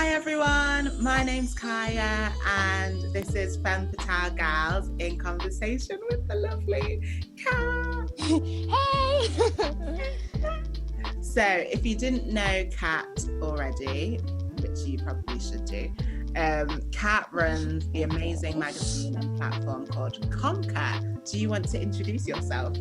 Hi everyone, my name's Kaya and this is Femme Fatalegirls in conversation with the lovely Kat. Hey! So if you didn't know Kat already, which you probably should do, Kat runs the amazing magazine and platform called CONKER. Do you want to introduce yourself?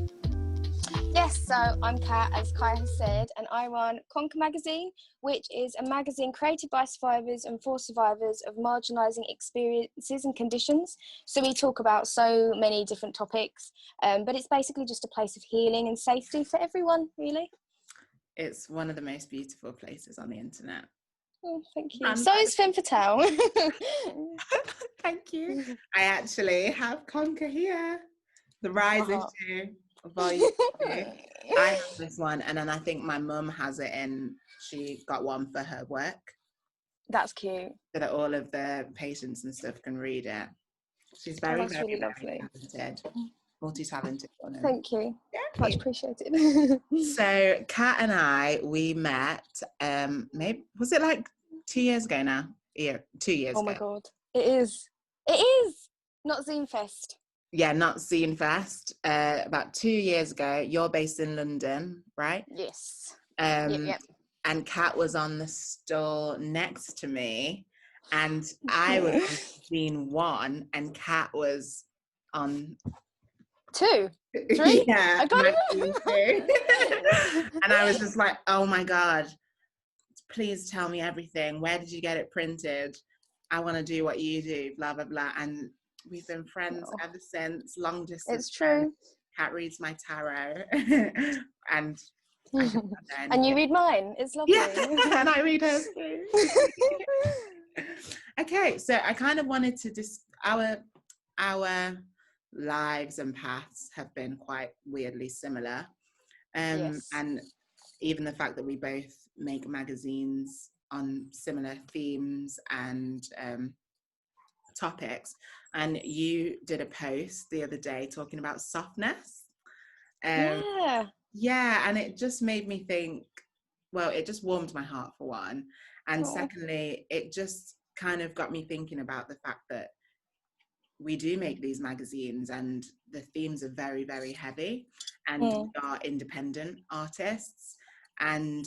Yes, so I'm Kat, as Kai has said, and I run CONKER Magazine, which is a magazine created by survivors and for survivors of marginalising experiences and conditions. So we talk about so many different topics, but it's basically just a place of healing and safety for everyone, really. It's one of the most beautiful places on the internet. Oh, thank you. So is Femme Fatale. Thank you. I actually have CONKER here. The Rise issue, volume 2. I have this one, and then I think my mum has it in. She got one for her work. That's cute. So that all of the patients and stuff can read it. She's very, that's really lovely. talented, multi-talented woman. Thank you. Yeah. Much appreciated. So Kat and I, we met. Maybe was it like 2 years ago now? Yeah, 2 years ago. Oh my god, it is. It is not Zine Fest. Yeah, not Zine Fest. About 2 years ago. You're based in London, right? Yes. Yep. And Kat was on the stall next to me, and I was on Zine 1, and Kat was on 2, 3. Yeah, I can't remember. And I was just like, oh my god, please tell me everything. Where did you get it printed? I want to do what you do, blah blah blah. And we've been friends ever since, long distance. It's true. Kat reads my tarot and and you read mine. It's lovely. Yeah, and I read hers too. Okay, so I kind of wanted to our lives and paths have been quite weirdly similar, yes. And even the fact that we both make magazines on similar themes and topics. And you did a post the other day talking about softness. Yeah, and it just made me think, well, it just warmed my heart for one. And secondly, it just kind of got me thinking about the fact that we do make these magazines and the themes are very, very heavy, and we are independent artists. And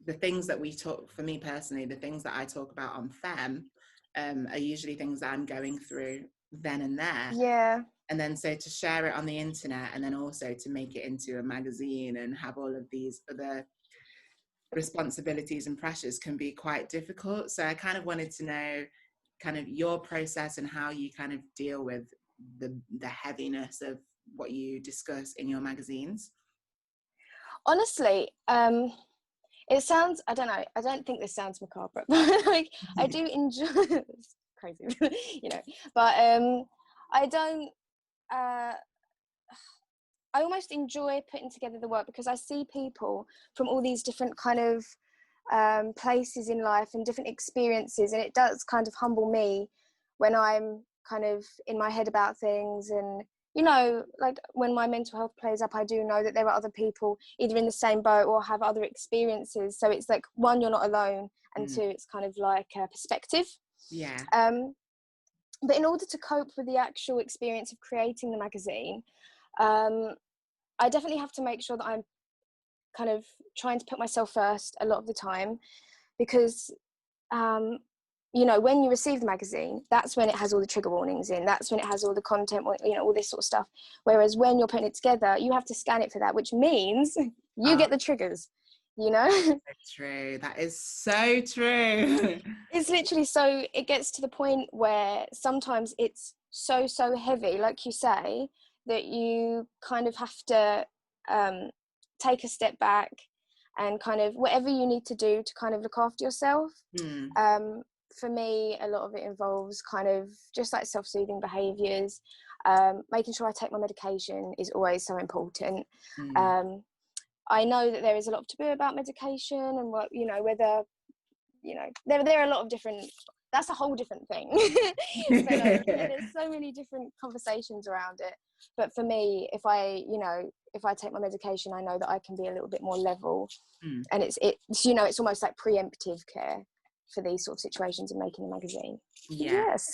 the things that we talk, for me personally, the things that I talk about on Femme are usually things that I'm going through then and there. Yeah. And then so to share it on the internet and then also to make it into a magazine and have all of these other responsibilities and pressures can be quite difficult. So I kind of wanted to know kind of your process and how you kind of deal with the heaviness of what you discuss in your magazines. Honestly, it sounds, I don't know, I don't think this sounds macabre, but like I do enjoy it's crazy, but I don't I almost enjoy putting together the work because I see people from all these different kind of places in life and different experiences, and it does kind of humble me when I'm kind of in my head about things. And like when my mental health plays up, I do know that there are other people either in the same boat or have other experiences. So it's like, one, you're not alone, and two, it's kind of like a perspective. Yeah. But in order to cope with the actual experience of creating the magazine, I definitely have to make sure that I'm kind of trying to put myself first a lot of the time, because when you receive the magazine, that's when it has all the trigger warnings in, that's when it has all the content, all this sort of stuff. Whereas when you're putting it together, you have to scan it for that, which means you get the triggers. That's true. That is so true. It's literally, so it gets to the point where sometimes it's so heavy, like you say, that you kind of have to take a step back and kind of whatever you need to do to kind of look after yourself. For me, a lot of it involves kind of just like self-soothing behaviours. Making sure I take my medication is always so important. I know that there is a lot of taboo about medication and what, whether, there are a lot of different, that's a whole different thing. But there's so many different conversations around it. But for me, if I take my medication, I know that I can be a little bit more level. And it's it's almost like preemptive care for these sort of situations in making a magazine. Yeah. Yes.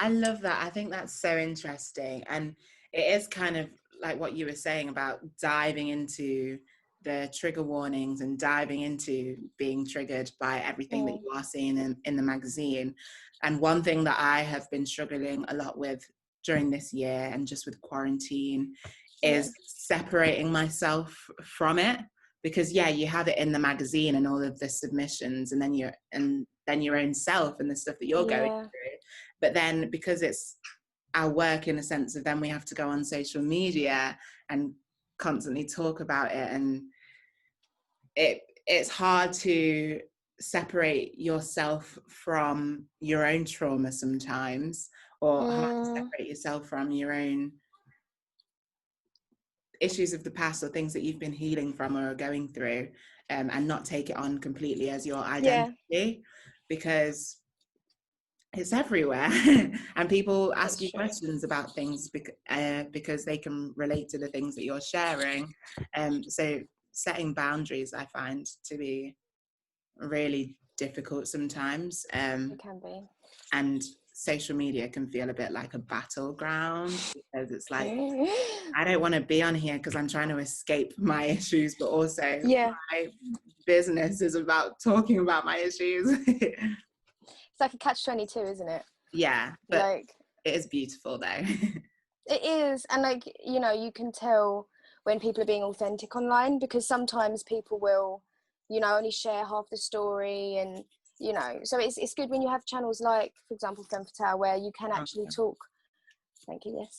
I love that. I think that's so interesting. And it is kind of like what you were saying about diving into the trigger warnings and diving into being triggered by everything that you are seeing in the magazine. And one thing that I have been struggling a lot with during this year and just with quarantine is separating myself from it. Because you have it in the magazine and all of the submissions, and then your own self and the stuff that you're going through. But then because it's our work in a sense of then we have to go on social media and constantly talk about it, and it's hard to separate yourself from your own trauma sometimes, or hard to separate yourself from your own issues of the past or things that you've been healing from or are going through, and not take it on completely as your identity, because it's everywhere. And people ask you questions about things because they can relate to the things that you're sharing. So setting boundaries I find to be really difficult sometimes. It can be. And social media can feel a bit like a battleground, because it's like, I don't want to be on here because I'm trying to escape my issues, but also my business is about talking about my issues. It's like a catch-22, isn't it? Yeah, but like, it is beautiful though. It is. And like, you can tell when people are being authentic online, because sometimes people will, only share half the story, and so it's good when you have channels like, for example, Femme Fatale, where you can actually talk. Thank you. Yes.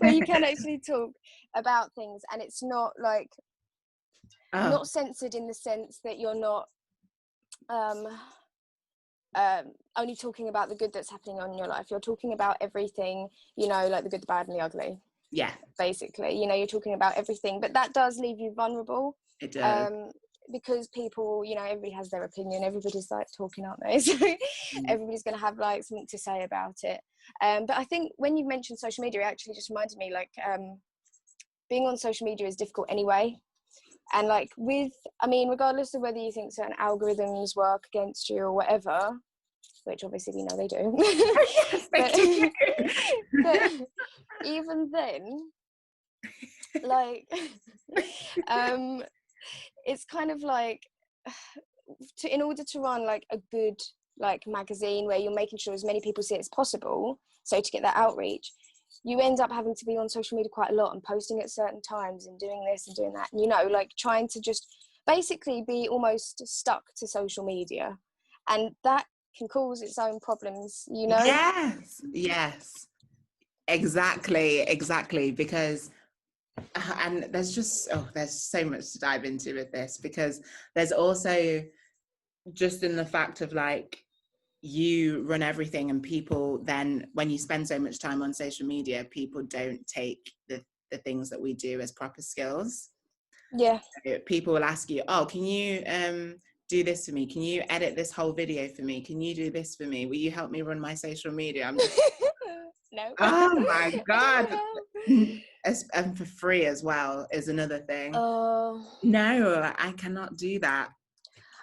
Where you can actually talk about things, and it's not like not censored in the sense that you're not only talking about the good that's happening on your life. You're talking about everything, like the good, the bad, and the ugly. Yeah. Basically, you're talking about everything, but that does leave you vulnerable. It does. Because people, everybody has their opinion. Everybody's like talking, aren't they? So everybody's going to have like something to say about it. But I think when you mentioned social media, it actually just reminded me, like, being on social media is difficult anyway. And like regardless of whether you think certain algorithms work against you or whatever, which obviously we know they do, but even then, like, it's kind of like, in order to run like a good like magazine where you're making sure as many people see it as possible, so to get that outreach, you end up having to be on social media quite a lot and posting at certain times and doing this and doing that, and like trying to just basically be almost stuck to social media, and that can cause its own problems. Yes, exactly, because and there's so much to dive into with this, because there's also just in the fact of like, you run everything, and people then, when you spend so much time on social media, people don't take the things that we do as proper skills. People will ask you, can you do this for me? Can you edit this whole video for me? Can you do this for me? Will you help me run my social media? I'm just no. Oh my God. And for free as well is another thing. No, I cannot do that.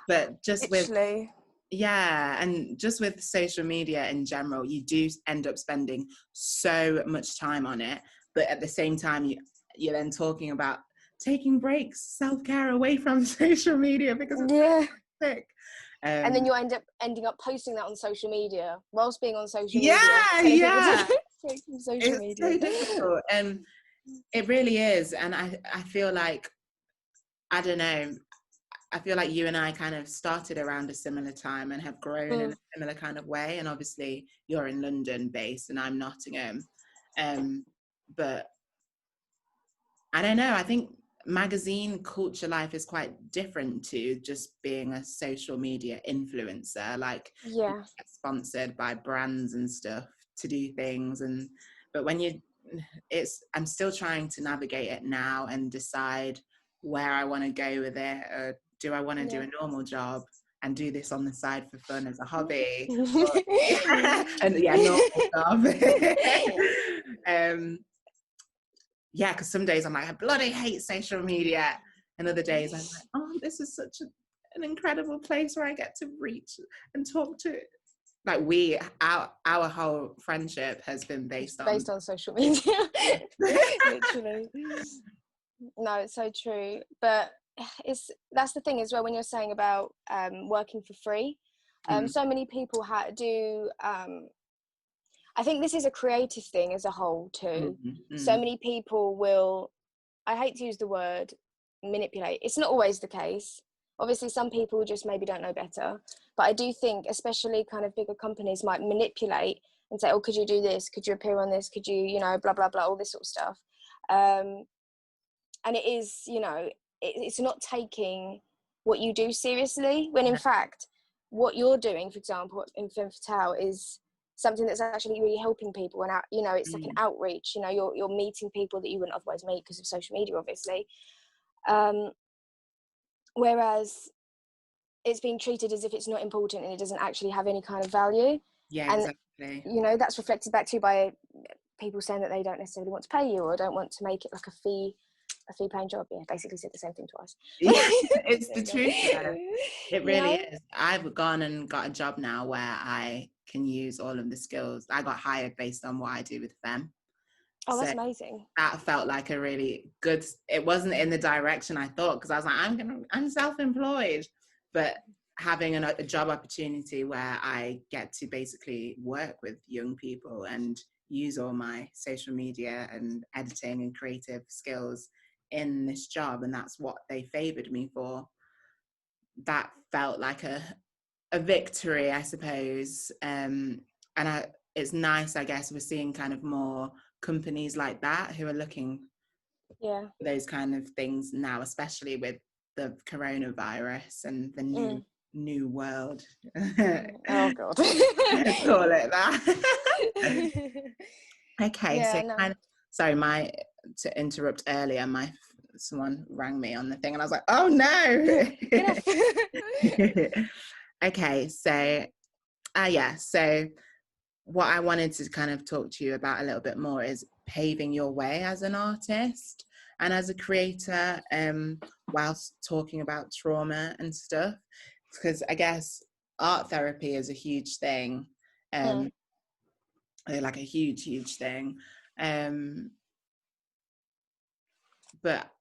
But just literally. and just with social media in general, you do end up spending so much time on it, but at the same time you're then talking about taking breaks, self-care away from social media because it's sick. And then you ending up posting that on social media whilst being on social media. From social media. So difficult, and it really is. And I feel like, I don't know, I feel like you and I kind of started around a similar time and have grown in a similar kind of way. And obviously you're in London based and I'm Nottingham. But I don't know, I think magazine culture life is quite different to just being a social media influencer. Like, you get sponsored by brands and stuff to do things. But when I'm still trying to navigate it now and decide where I want to go with it. Or do I want to do a normal job and do this on the side for fun as a hobby? Normal job. yeah, because some days I'm like, I bloody hate social media. And other days I'm like, oh, this is such an incredible place where I get to reach and talk to, like, our whole friendship has been based on social media. Literally. No, it's so true. But that's the thing as well, when you're saying about working for free. So many people do I think this is a creative thing as a whole too. So many people will, I hate to use the word manipulate. It's not always the case. Obviously, some people just maybe don't know better. But I do think, especially kind of bigger companies might manipulate and say, oh, could you do this? Could you appear on this? Could you, you know, blah, blah, blah, all this sort of stuff. And it is, you know, it's not taking what you do seriously, when in fact, what you're doing, for example, in Femme Fatale is something that's actually really helping people. And, you know, it's like an outreach, you know, you're meeting people that you wouldn't otherwise meet because of social media, obviously. Whereas it's being treated as if it's not important and it doesn't actually have any kind of value. Yeah, and exactly. You know, that's reflected back to by people saying that they don't necessarily want to pay you or don't want to make it like a fee paying job. Yeah, basically said the same thing twice. Yeah, it's the truth though. It really You know? is. I've gone and got a job now where I can use all of the skills. I got hired based on what I do with Femme. Oh, that's So amazing. that felt like a really good, it wasn't in the direction I thought, because I was like, I'm self-employed, but having a job opportunity where I get to basically work with young people and use all my social media and editing and creative skills in this job, and that's what they favored me for, that felt like a victory, I suppose. It's nice, I guess, we're seeing kind of more companies like that who are looking for those kind of things now, especially with the coronavirus and the new world. Oh god. Call it that. Okay, so kind of, sorry, to interrupt earlier, someone rang me on the thing and I was like, oh no. Get off. Okay, so so what I wanted to kind of talk to you about a little bit more is paving your way as an artist and as a creator, whilst talking about trauma and stuff, because I guess art therapy is a huge thing, like a huge thing, but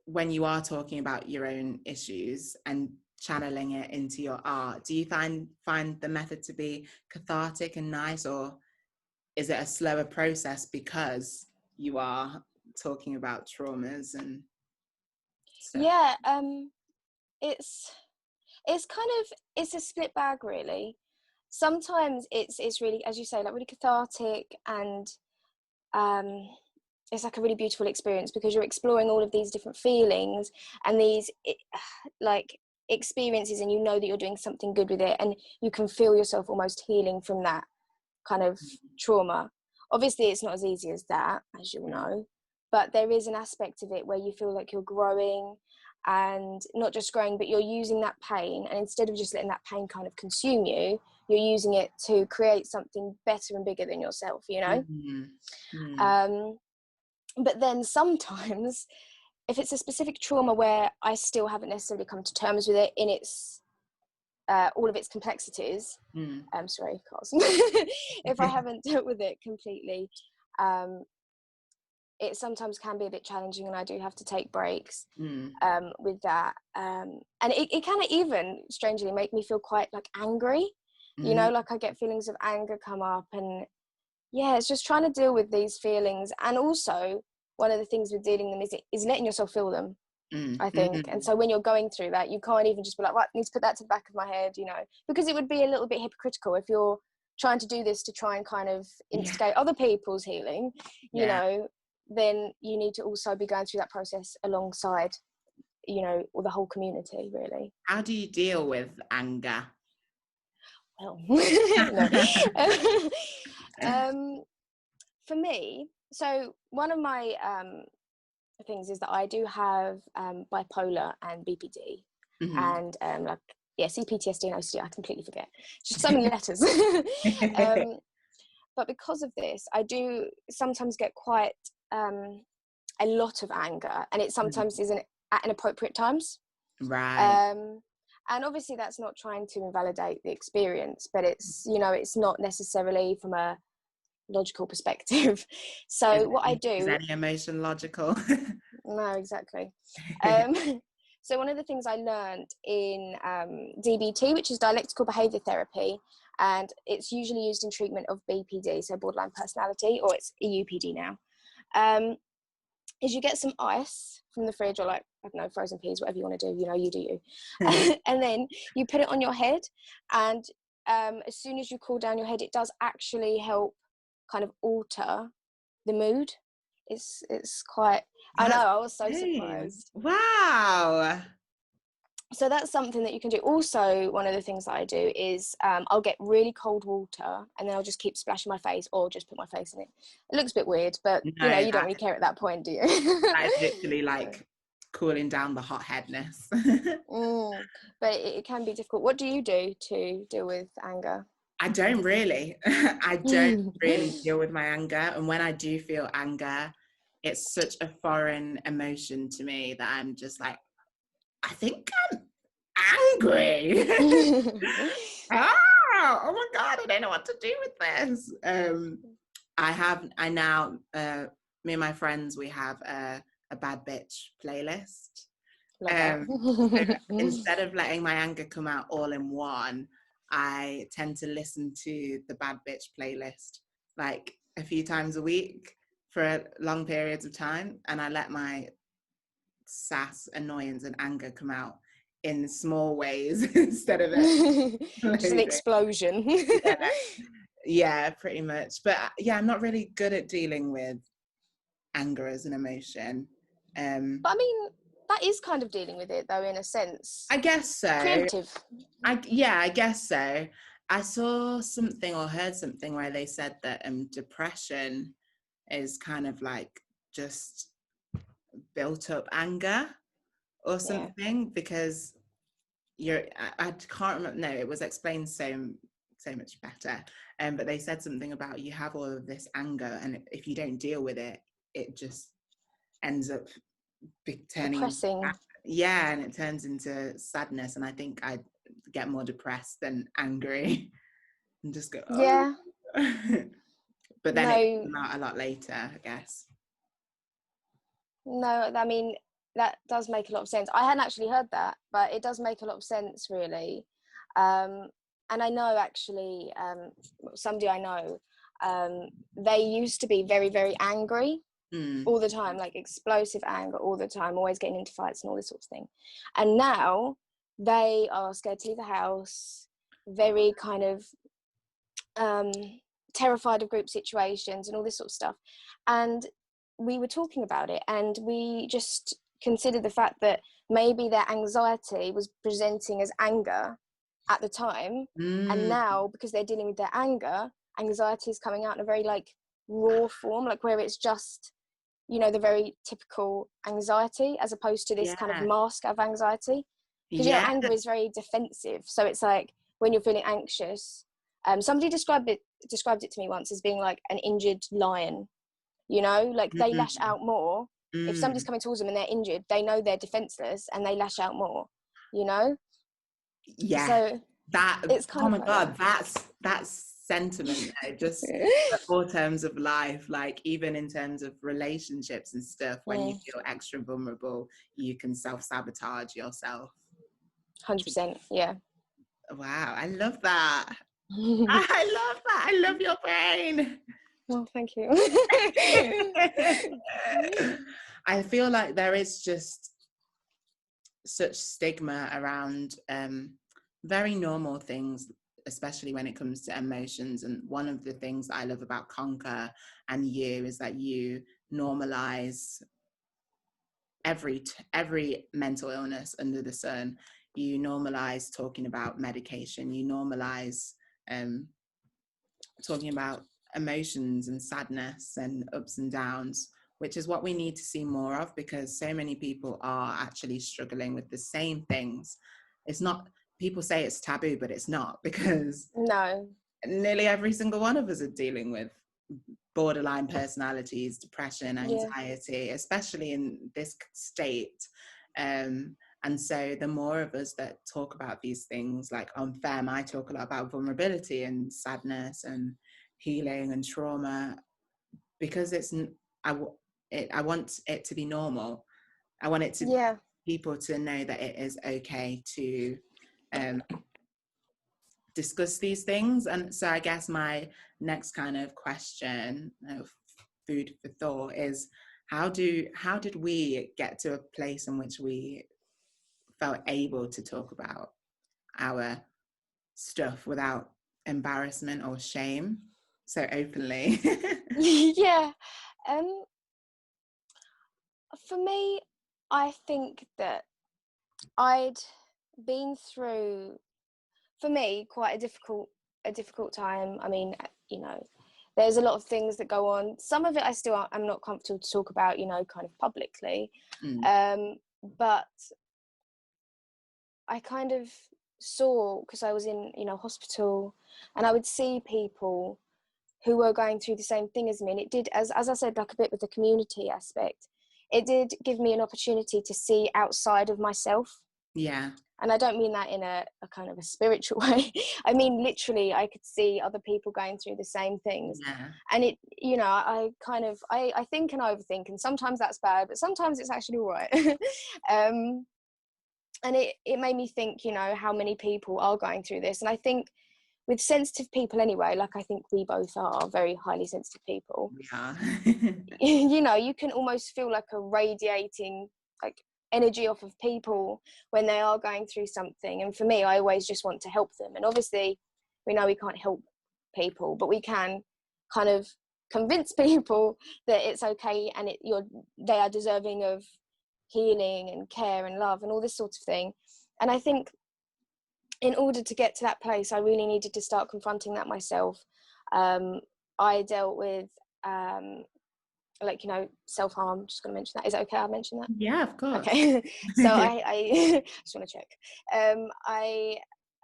when you are talking about your own issues and channeling it into your art, do you find the method to be cathartic and nice, or is it a slower process because you are talking about traumas and stuff? Yeah, it's kind of, it's a split bag really. Sometimes it's really, as you say, like really cathartic, and it's like a really beautiful experience because you're exploring all of these different feelings and these like experiences, and you know that you're doing something good with it, and you can feel yourself almost healing from that kind of trauma. Obviously it's not as easy as that, as you'll know, but there is an aspect of it where you feel like you're growing, and not just growing, but you're using that pain, and instead of just letting that pain kind of consume you, you're using it to create something better and bigger than yourself, you know. But then sometimes if it's a specific trauma where I still haven't necessarily come to terms with it in its all of its complexities, sorry, cars. If I haven't dealt with it completely, it sometimes can be a bit challenging, and I do have to take breaks with that. And it can even strangely make me feel quite like angry, you know, like I get feelings of anger come up, and yeah, it's just trying to deal with these feelings. And also one of the things with dealing them is letting yourself feel them, I think. And so when you're going through that, you can't even just be like, right, I need to put that to the back of my head, you know, because it would be a little bit hypocritical if you're trying to do this to try and kind of instigate other people's healing, you know, then you need to also be going through that process alongside, you know, or the whole community, really. How do you deal with anger? Well, for me, so one of my things is that I do have bipolar and BPD, and like CPTSD and OCD. I completely forget, just so many letters. But because of this, I do sometimes get quite a lot of anger, and it sometimes isn't at inappropriate times. Right. And obviously that's not trying to invalidate the experience, but it's, you know, it's not necessarily from a logical perspective. So what I Is do, any emotion logical? no, exactly. Um, so one of the things I learned in DBT, which is dialectical behaviour therapy, and it's usually used in treatment of BPD, so borderline personality, or it's EUPD now, is you get some ice from the fridge, or like, I don't know, frozen peas, whatever you want to do, you know, you do you. And then you put it on your head, and as soon as you cool down your head, it does actually help kind of alter the mood. It's quite, I know, That's I was so insane. surprised. Wow. So that's something that you can do. Also, one of the things that I do is I'll get really cold water, and then I'll just keep splashing my face, or just put my face in it. It looks a bit weird, but No, you know, you don't that, really care at that point, do you? that is literally So, like cooling down the hot headness. but it can be difficult. What do you do to deal with anger? I don't really. I don't really deal with my anger. And when I do feel anger, it's such a foreign emotion to me that I'm just like, I think I'm angry. Ah, oh my God, I don't know what to do with this. I now, me and my friends, we have a bad bitch playlist. Love that. So instead of letting my anger come out all in one, I tend to listen to the bad bitch playlist like a few times a week for long periods of time, and I let my sass, annoyance, and anger come out in small ways instead of it Just an exploding. explosion. Yeah, yeah, pretty much. But yeah, I'm not really good at dealing with anger as an emotion. But I mean, that is kind of dealing with it, though, in a sense. I guess so. Preemptive. I guess so. I saw something or heard something where they said that depression is kind of like just built up anger or Yeah. something, because I can't remember. No, it was explained so much better. But they said something about you have all of this anger, and if you don't deal with it, it just ends up turning, Depressing. yeah, and it turns into sadness. And I think I get more depressed than angry and just go, oh. Yeah. But then it No, comes out a lot later, I guess. no, I mean, that does make a lot of sense. I hadn't actually heard that, but it does make a lot of sense, really. And I know, actually, somebody I know, they used to be very, very angry all the time, like explosive anger all the time, always getting into fights and all this sort of thing. And now they are scared to leave the house, very kind of terrified of group situations and all this sort of stuff. And we were talking about it, and we just considered the fact that maybe their anxiety was presenting as anger at the time, and now, because they're dealing with their anger, anxiety is coming out in a very like raw form, like where it's just, you know, the very typical anxiety, as opposed to this kind of Yeah, mask of anxiety. Because, you know, yeah. anger is very defensive, so it's like when you're feeling anxious, somebody described it to me once as being like an injured lion. You know, like they lash out more if somebody's coming towards them and they're injured. They know they're defenseless and they lash out more. You know, Yeah, so that, it's kind oh of my like God, that's sentiment there, just that. all terms of life, like even in terms of relationships and stuff. When you Mm, feel extra vulnerable, you can self-sabotage yourself. 100%. Yeah. Wow, I love that. I love that. I love your brain. Well, thank you. I feel like there is just such stigma around very normal things, especially when it comes to emotions. And one of the things that I love about Conquer and you is that you normalize every mental illness under the sun. You normalize talking about medication. You normalize talking about emotions and sadness and ups and downs, which is what we need to see more of, because so many people are actually struggling with the same things. It's not, people say it's taboo, but it's not, because No. nearly every single one of us are dealing with borderline personalities, depression, Yeah. anxiety, especially in this state. And so the more of us that talk about these things, like on Femme, I talk a lot about vulnerability and sadness and healing and trauma, because I want it to be normal. I want it to Yeah. people to know that it is okay to discuss these things. And so I guess my next kind of question, food for thought, is how did we get to a place in which we felt able to talk about our stuff without embarrassment or shame so openly? Yeah. Um, for me, I think that I'd been through, for me, quite a difficult time. I mean, you know, there's a lot of things that go on. Some of it I still am not comfortable to talk about, you know, kind of publicly. But I kind of saw, because I was in, you know, hospital, and I would see people who were going through the same thing as me. And it did, as I said, like a bit with the community aspect, it did give me an opportunity to see outside of myself. Yeah. And I don't mean that in a kind of a spiritual way. I mean, literally, I could see other people going through the same things. Yeah. And it, you know, I think and overthink, and sometimes that's bad, but sometimes it's actually all right. And it made me think, you know, how many people are going through this. And I think with sensitive people anyway, like I think we both are very highly sensitive people. We are. You know, you can almost feel like a radiating like energy off of people when they are going through something. And for me, I always just want to help them. And obviously we know we can't help people, but we can kind of convince people that it's okay and they are deserving of healing and care and love and all this sort of thing. And I think in order to get to that place, I really needed to start confronting that myself. I dealt with like, you know, self-harm. I'm just going to mention that. Is it okay I mention that? Yeah, of course. Okay. So I just want to check. I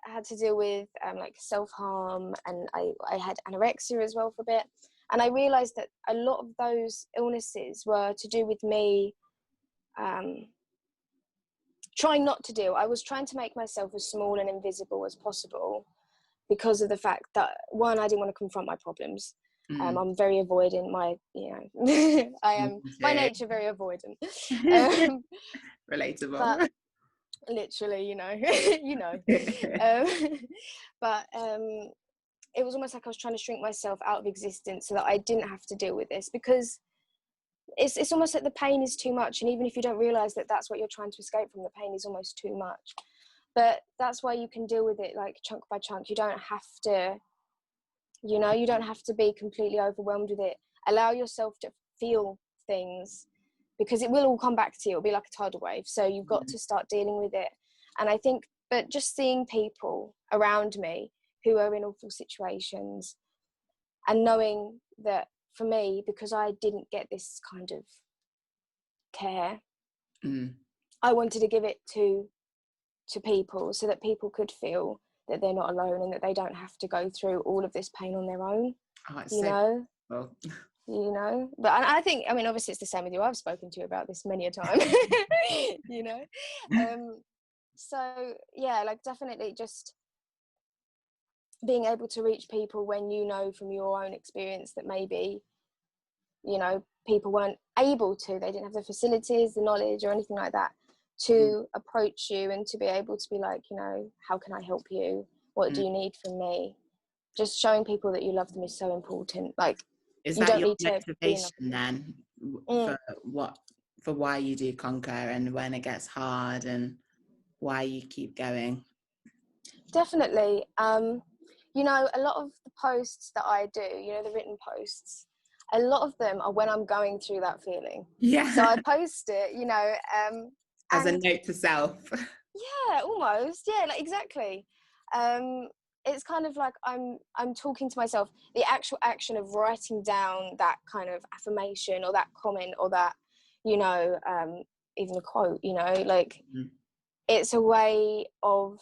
had to deal with like self-harm, and I had anorexia as well for a bit. And I realized that a lot of those illnesses were to do with me trying not to deal. I was trying to make myself as small and invisible as possible because of the fact that, one, I didn't want to confront my problems. I'm very avoidant. I am by nature very avoidant. Relatable. But literally, you know, but it was almost like I was trying to shrink myself out of existence so that I didn't have to deal with this, because it's almost like the pain is too much. And even if you don't realize that that's what you're trying to escape from, the pain is almost too much. But that's why you can deal with it like chunk by chunk. You don't have to, you know, you don't have to be completely overwhelmed with it. Allow yourself to feel things, because it will all come back to you. It'll be like a tidal wave. So you've got to start dealing with it. And I think, but just seeing people around me who are in awful situations, and knowing that for me, because I didn't get this kind of care, I wanted to give it to people so that people could feel that they're not alone and that they don't have to go through all of this pain on their own. You know, but I think, I mean, obviously it's the same with you. I've spoken to you about this many a time. You know, so yeah, like definitely just being able to reach people when you know from your own experience that maybe, you know, people weren't able to, they didn't have the facilities, the knowledge or anything like that to approach you and to be able to be like, you know, how can I help you? What do you need from me? Just showing people that you love them is so important. Like, is you that don't your need to motivation then for why you do Conquer, and when it gets hard, and why you keep going? Definitely. You know, a lot of the posts that I do, you know, the written posts, a lot of them are when I'm going through that feeling. Yeah. So I post it, you know, as a note to self. Yeah, almost. Yeah, like exactly. It's kind of like I'm talking to myself. The actual action of writing down that kind of affirmation or that comment or that, you know, even a quote, you know, like it's a way of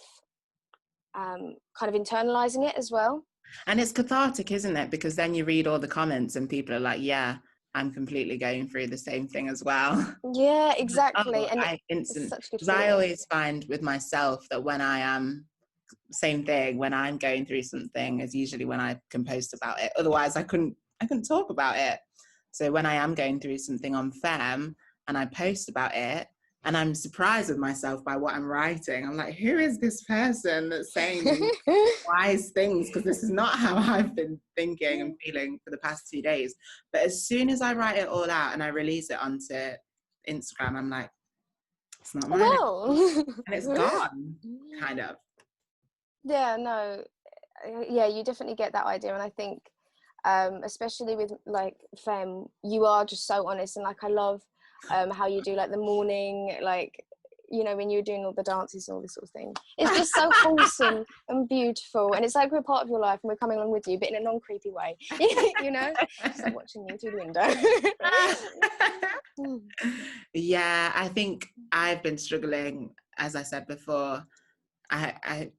kind of internalizing it as well. And it's cathartic, isn't it? Because then you read all the comments and people are like, yeah, I'm completely going through the same thing as well. Yeah, Like, exactly. oh, And I it's instant, such a good because I feeling. always find with myself that when I am, same thing, when I'm going through something is usually when I can post about it. Otherwise I couldn't talk about it. So when I am going through something on Femme and I post about it, and I'm surprised with myself by what I'm writing, I'm like, who is this person that's saying these wise things? Because this is not how I've been thinking and feeling for the past 2 days. But as soon as I write it all out and I release it onto Instagram, I'm like, it's not mine, Well, and it's gone, kind of. yeah, no, yeah, you definitely get that idea. And I think, especially with like Femme, you are just so honest. And like, I love how you do like the morning, like, you know, when you're doing all the dances and all this sort of thing. It's just so wholesome and beautiful. And it's like we're part of your life and we're coming along with you, but in a non-creepy way, you know, just like watching you through the window. Yeah, I think I've been struggling, as I said before. I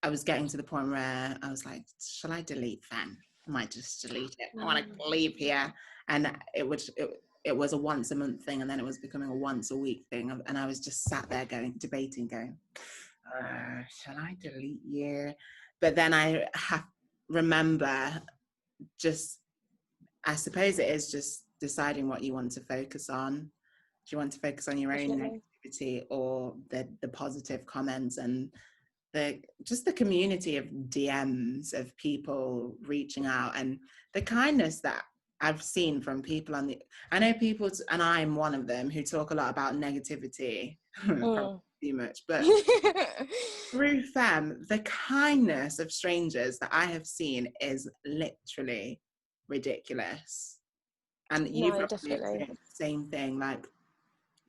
was getting to the point where I was like, shall I delete Femme? I might just delete it. I want to leave here. And it was a once a month thing, and then it was becoming a once a week thing. And I was just sat there debating, shall I delete you? But then I remember just, I suppose it is just deciding what you want to focus on. Do you want to focus on your own Definitely. negativity or the positive comments and the community of DMs of people reaching out and the kindness that I've seen from people I know people, and I'm one of them, who talk a lot about negativity, probably too much, but through Femme, the kindness of strangers that I have seen is literally ridiculous. And you No, probably definitely. experienced the same thing. Like,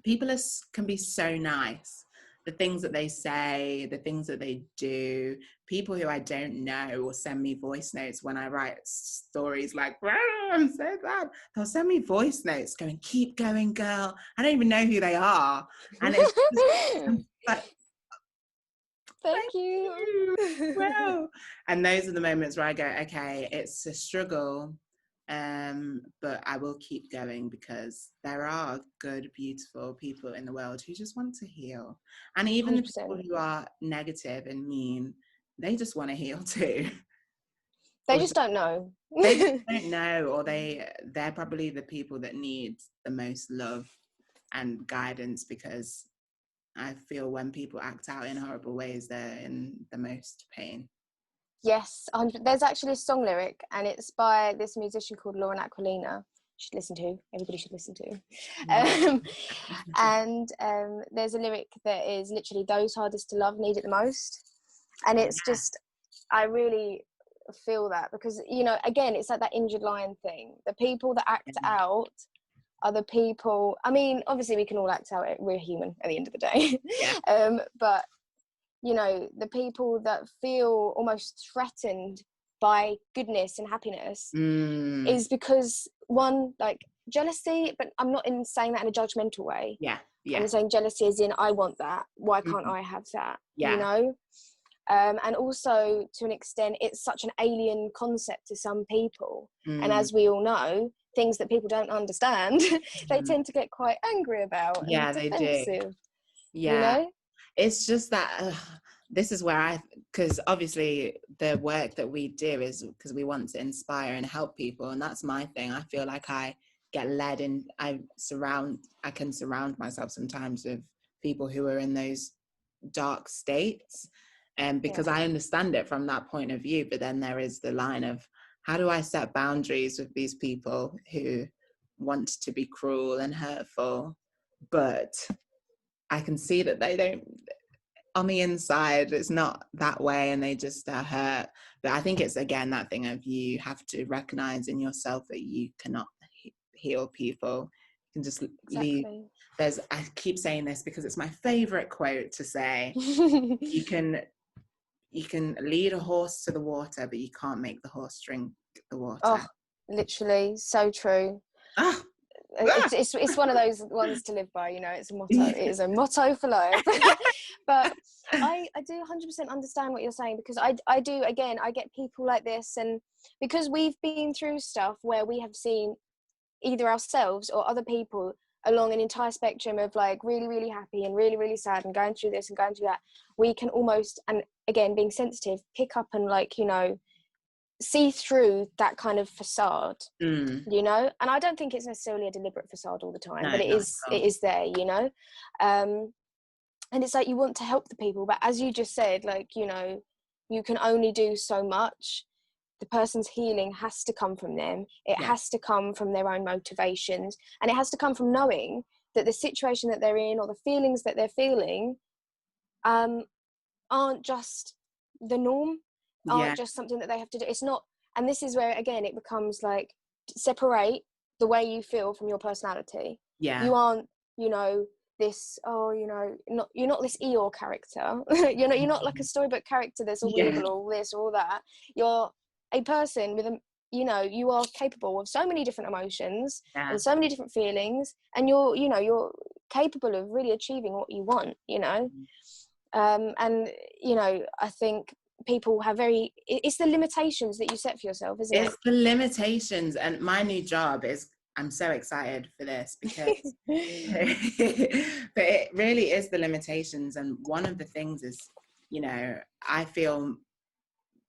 people can be so nice. The things that they say, the things that they do. People who I don't know will send me voice notes when I write stories like, I'm so glad. They'll send me voice notes going, keep going, girl. I don't even know who they are. And it's just like, Thank thank you. you. Well, and those are the moments where I go, okay, it's a struggle, but I will keep going because there are good, beautiful people in the world who just want to heal. And even the people 100%. who are negative and mean, they just want to heal too. They Or just don't know. they just don't know, or they're probably the people that need the most love and guidance, because I feel when people act out in horrible ways, they're in the most pain. Yes, 100. There's actually a song lyric, and it's by this musician called Lauren Aquilina. You should listen to. Everybody should listen to. And there's a lyric that is literally, those hardest to love need it the most. And it's just, I really feel that, because, you know, again, it's like that injured lion thing. The people that act out are the people, I mean, obviously we can all act out, we're human at the end of the day. Yeah. But you know, the people that feel almost threatened by goodness and happiness is because, one, like jealousy, but I'm not saying that in a judgmental way. Yeah. I'm saying jealousy as in, I want that, why can't I have that? You know. And also, to an extent, it's such an alien concept to some people, and as we all know, things that people don't understand they tend to get quite angry about and defensive. They do. Yeah, you know. it's just that this is where because obviously the work that we do is because we want to inspire and help people, and that's my thing. I feel like I get led in, I can surround myself sometimes with people who are in those dark states, and because I understand it from that point of view. But then there is the line of, how do I set boundaries with these people who want to be cruel and hurtful, but I can see that they don't, on the inside, it's not that way, and they just are hurt. But I think it's, again, that thing of, you have to recognize in yourself that you cannot heal people. You can just leave. I keep saying this because it's my favorite quote to say. you can lead a horse to the water, but you can't make the horse drink the water. Oh, literally, so true. It's one of those ones to live by, you know. It's a motto. It is a motto for life. But I do 100% understand what you're saying, because I do, again, I get people like this, and because we've been through stuff where we have seen either ourselves or other people along an entire spectrum of like really, really happy and really, really sad and going through this and going through that, we can almost, and again, being sensitive, pick up and like, you know, see through that kind of facade, you know. And I don't think it's necessarily a deliberate facade all the time, No, but not at all. it is there, you know. And it's like, you want to help the people, but as you just said, like, you know, you can only do so much. The person's healing has to come from them. It has to come from their own motivations, and it has to come from knowing that the situation that they're in or the feelings that they're feeling aren't just the norm, aren't just something that they have to do. It's not. And this is where, again, it becomes like, separate the way you feel from your personality. You aren't, you know, this, oh, you know, you're not this Eeyore character. You're not like a storybook character that's all evil or all this or all that. You're a person with a, you know, you are capable of so many different emotions and so many different feelings, and you're capable of really achieving what you want, you know. And you know, I think people have it's the limitations that you set for yourself, isn't it? It's the limitations. And my new job is, I'm so excited for this because but it really is the limitations. And one of the things is, you know, I feel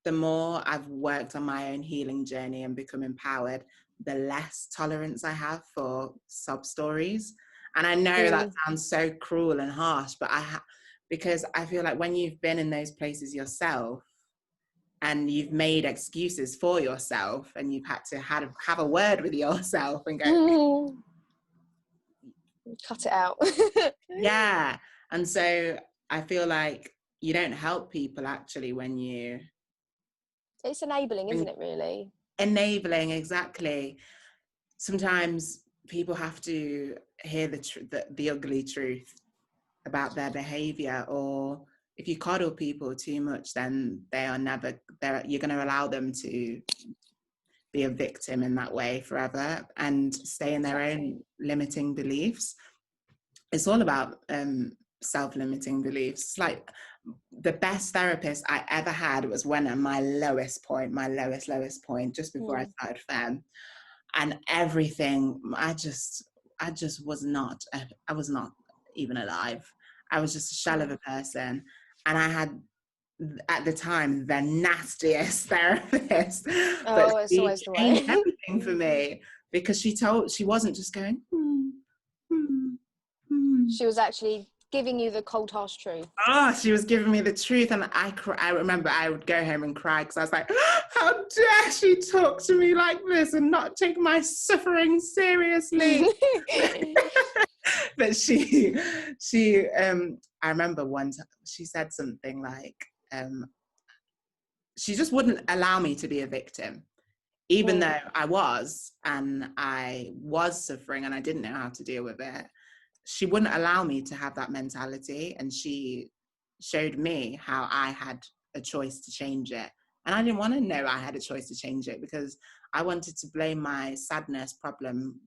the more I've worked on my own healing journey and become empowered, the less tolerance I have for sob stories. And I know that sounds so cruel and harsh, but because I feel like when you've been in those places yourself and you've made excuses for yourself and you've had to have a word with yourself and go, cut it out. yeah. And so I feel like you don't help people actually when you... It's enabling, isn't it, really? Enabling, exactly. Sometimes people have to hear the ugly truth about their behavior, or if you coddle people too much, then you're going to allow them to be a victim in that way forever and stay in their own limiting beliefs. It's all about self-limiting beliefs. It's like the best therapist I ever had was when at my lowest point, just before I started Femme, and everything, I was not even alive. I was just a shell of a person, and I had at the time the nastiest therapist, but it's she always the way. changed everything for me because she wasn't just going She was actually giving you the cold harsh truth. she was giving me the truth. And I remember I would go home and cry because I was like, how dare she talk to me like this and not take my suffering seriously. But I remember one time she said something like, she just wouldn't allow me to be a victim, even though I was suffering and I didn't know how to deal with it. She wouldn't allow me to have that mentality, and she showed me how I had a choice to change it. And I didn't want to know I had a choice to change it because I wanted to blame my sadness, problem,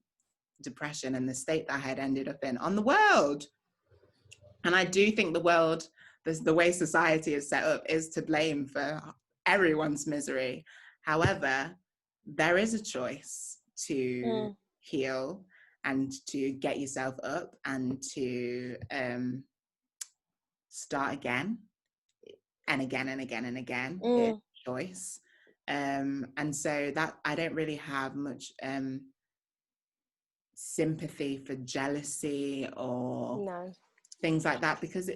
depression, and the state that I had ended up in on the world. And I do think the way society is set up is to blame for everyone's misery. However, there is a choice to heal and to get yourself up and to start again and again and again and again. It's a choice. And so that I don't really have much sympathy for jealousy or things like that, because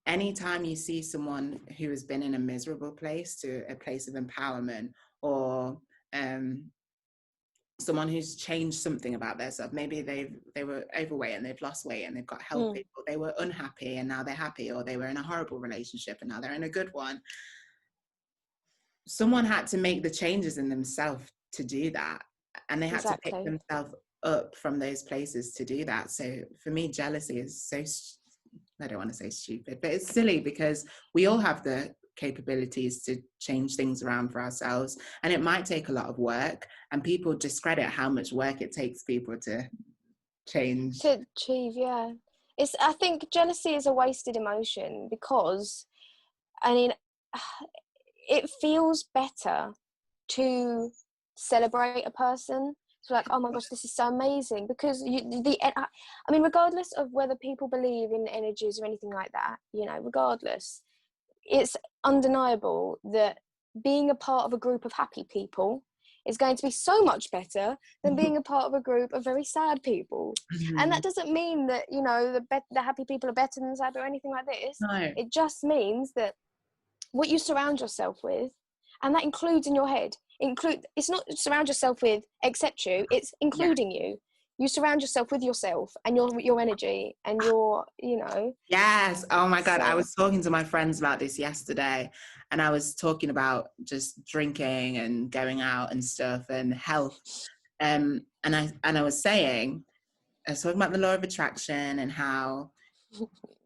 anytime you see someone who has been in a miserable place to a place of empowerment, or someone who's changed something about themselves, maybe they were overweight and they've lost weight and they've got healthy, or they were unhappy and now they're happy, or they were in a horrible relationship and now they're in a good one. Someone had to make the changes in themselves to do that, and they had to pick themselves up from those places to do that. So for me, jealousy is so, I don't want to say stupid, but it's silly, because we all have the capabilities to change things around for ourselves, and it might take a lot of work, and people discredit how much work it takes people to change, to achieve. I think jealousy is a wasted emotion, because I mean, it feels better to celebrate a person. So like, oh my gosh, this is so amazing, because I mean, regardless of whether people believe in energies or anything like that, you know, regardless, it's undeniable that being a part of a group of happy people is going to be so much better than being a part of a group of very sad people. And that doesn't mean that, you know, the happy people are better than sad or anything like this. No. It just means that what you surround yourself with, and that includes in your head, it's not surround yourself with accept you, it's including you. You surround yourself with yourself and your energy and your, you know. Yes. Oh my God. So, I was talking to my friends about this yesterday, and I was talking about just drinking and going out and stuff and health. And I was saying, I was talking about the law of attraction and how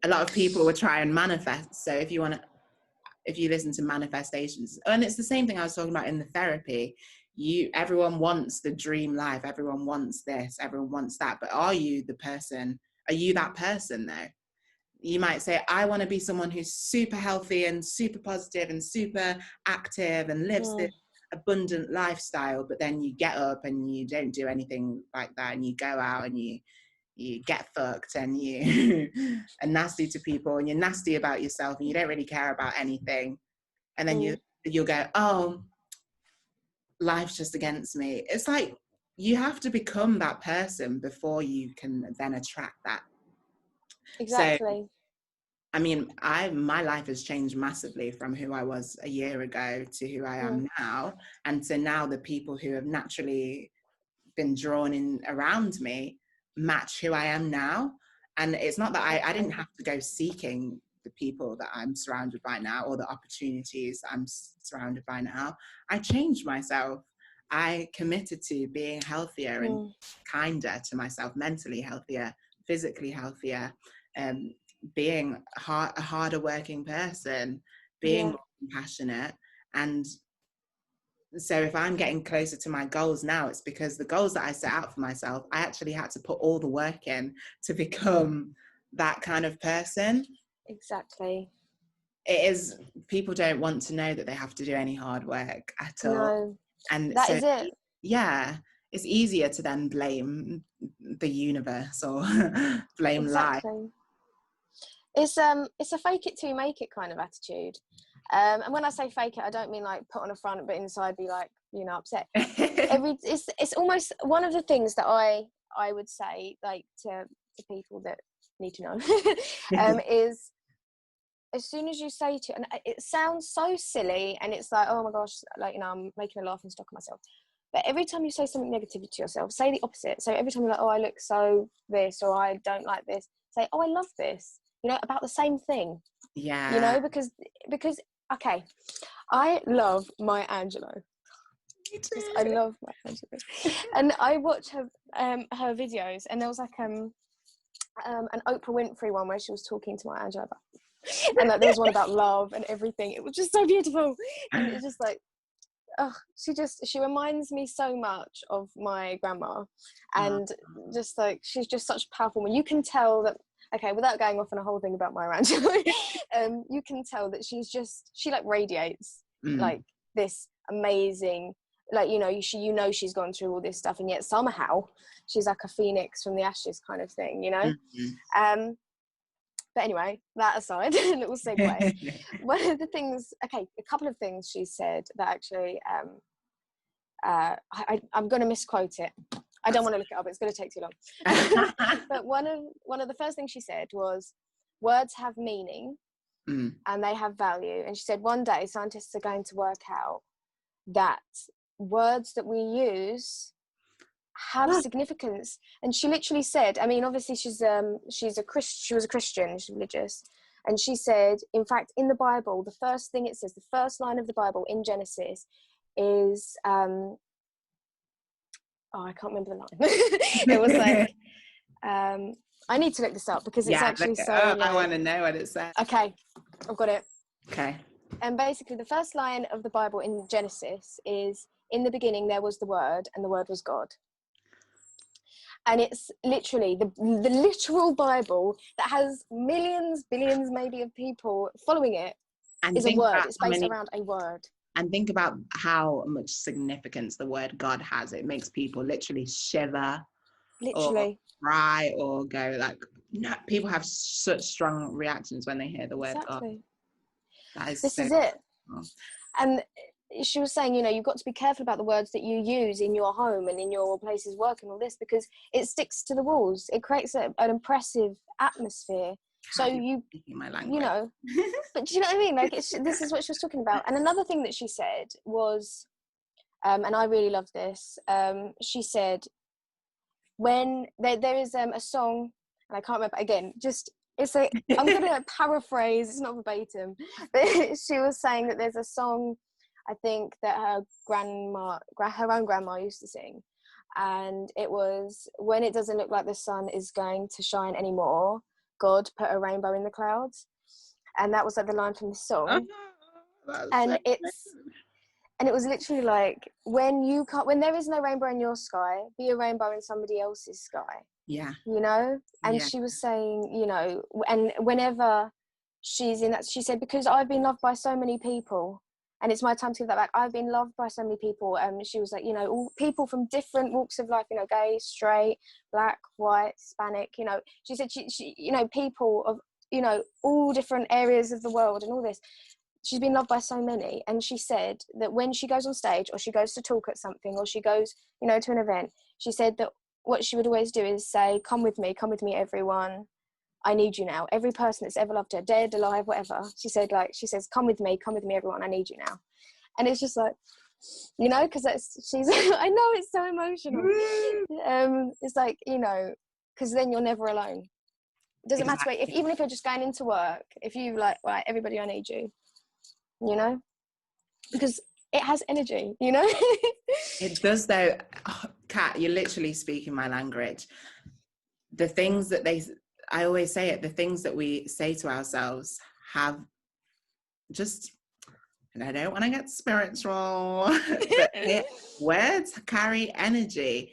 a lot of people will try and manifest. So if you listen to manifestations, and it's the same thing I was talking about in the therapy, everyone wants the dream life, everyone wants this, everyone wants that, but are you that person though? You might say, I want to be someone who's super healthy and super positive and super active and lives this abundant lifestyle, but then you get up and you don't do anything like that, and you go out and you get fucked, and you are nasty to people, and you're nasty about yourself, and you don't really care about anything, and then you'll go, oh, life's just against me. It's like you have to become that person before you can then attract that. exactly. So I mean, my life has changed massively from who I was a year ago to who I am now. And so now the people who have naturally been drawn in around me match who I am now. And it's not that I didn't have to go seeking the people that I'm surrounded by now, or the opportunities I'm surrounded by now. I changed myself. I committed to being healthier and kinder to myself, mentally healthier, physically healthier, being a harder working person, being more compassionate. And so if I'm getting closer to my goals now, it's because the goals that I set out for myself, I actually had to put all the work in to become that kind of person. Exactly. It is, people don't want to know that they have to do any hard work at all. No, And that so, is it. yeah, it's easier to then blame the universe or blame life. Exactly. It's a fake it till you make it kind of attitude. And when I say fake it, I don't mean like put on a front, but inside be like, you know, upset. It's almost one of the things that I would say, like to people that need to know, is as soon as you say to, and it sounds so silly, and it's like, oh my gosh, like, you know, I'm making a laughing stock of myself. But every time you say something negative to yourself, say the opposite. So every time you're like, oh, I look so this, or I don't like this, say, oh, I love this. You know, about the same thing. Yeah. You know, because okay, I love Maya Angelou. I love Maya Angelou, and I watch her videos, and there was like an Oprah Winfrey one where she was talking to Maya Angelou about, and like there was one about love and everything. It was just so beautiful, and it's just like, oh, she reminds me so much of my grandma, and just like she's just such a powerful woman. You can tell that. Okay, without going off on a whole thing about Maya Angelou, you can tell that she like radiates like this amazing, like, you know, she's gone through all this stuff, and yet somehow she's like a phoenix from the ashes kind of thing, you know. But anyway, that aside, a little segue. One of the things, a couple of things she said that actually, I'm going to misquote it. I don't want to look it up. It's going to take too long. But one of the first things she said was, words have meaning and they have value. And she said, one day scientists are going to work out that words that we use have significance. And she literally said, I mean, obviously she was a Christian, she's religious. And she said, in fact, in the Bible, the first thing it says, the first line of the Bible in Genesis is, I can't remember the line. It was like, I need to look this up because it's actually so. I want to know what it says. Okay, I've got it. Okay. And basically, the first line of the Bible in Genesis is, "In the beginning there was the Word, and the Word was God." And it's literally the literal Bible that has millions, billions, maybe of people following it. And is a think word. about It's how based many, around a word. and think about how much significance the word God has. It makes people literally shiver or Literally. cry or go like, no, people have such strong reactions when they hear the word God. Exactly. That is This so is it. powerful. And she was saying, you know, you've got to be careful about the words that you use in your home and in your places work and all this, because it sticks to the walls. It creates an impressive atmosphere. So God, you're speaking my you language. know, but do you know what I mean? Like, this is what she was talking about. And another thing that she said was, and I really love this, she said, when there is a song, and I can't remember, again, just, I'm going to paraphrase, it's not verbatim, but she was saying that there's a song, I think, that her own grandma used to sing. And it was, when it doesn't look like the sun is going to shine anymore, God put a rainbow in the clouds. And that was like the line from the song. And it was literally like, when there is no rainbow in your sky, be a rainbow in somebody else's sky. Yeah. You know? And Yeah. she was saying, you know, and whenever she's in that, she said, because I've been loved by so many people and it's my time to give that back. I've been loved by so many people. And she was like, you know, all people from different walks of life, you know, gay, straight, black, white, Hispanic, you know, she said, she you know, people of, you know, all different areas of the world and all this. She's been loved by so many. And she said that when she goes on stage or she goes to talk at something or she goes, you know, to an event, she said that what she would always do is say, come with me, everyone. I need you now. Every person that's ever loved her, dead, alive, whatever. She says, come with me, everyone. I need you now. And it's just like, you know, because she's, I know it's so emotional. It's like, you know, because then you're never alone. It doesn't matter, even if you're just going into work, if you like, right, everybody, I need you. You know, because it has energy, you know. It does though. Oh, Kat, you're literally speaking my language. The things that I always say it, the things that we say to ourselves have just, and I don't want to get spiritual, but words carry energy.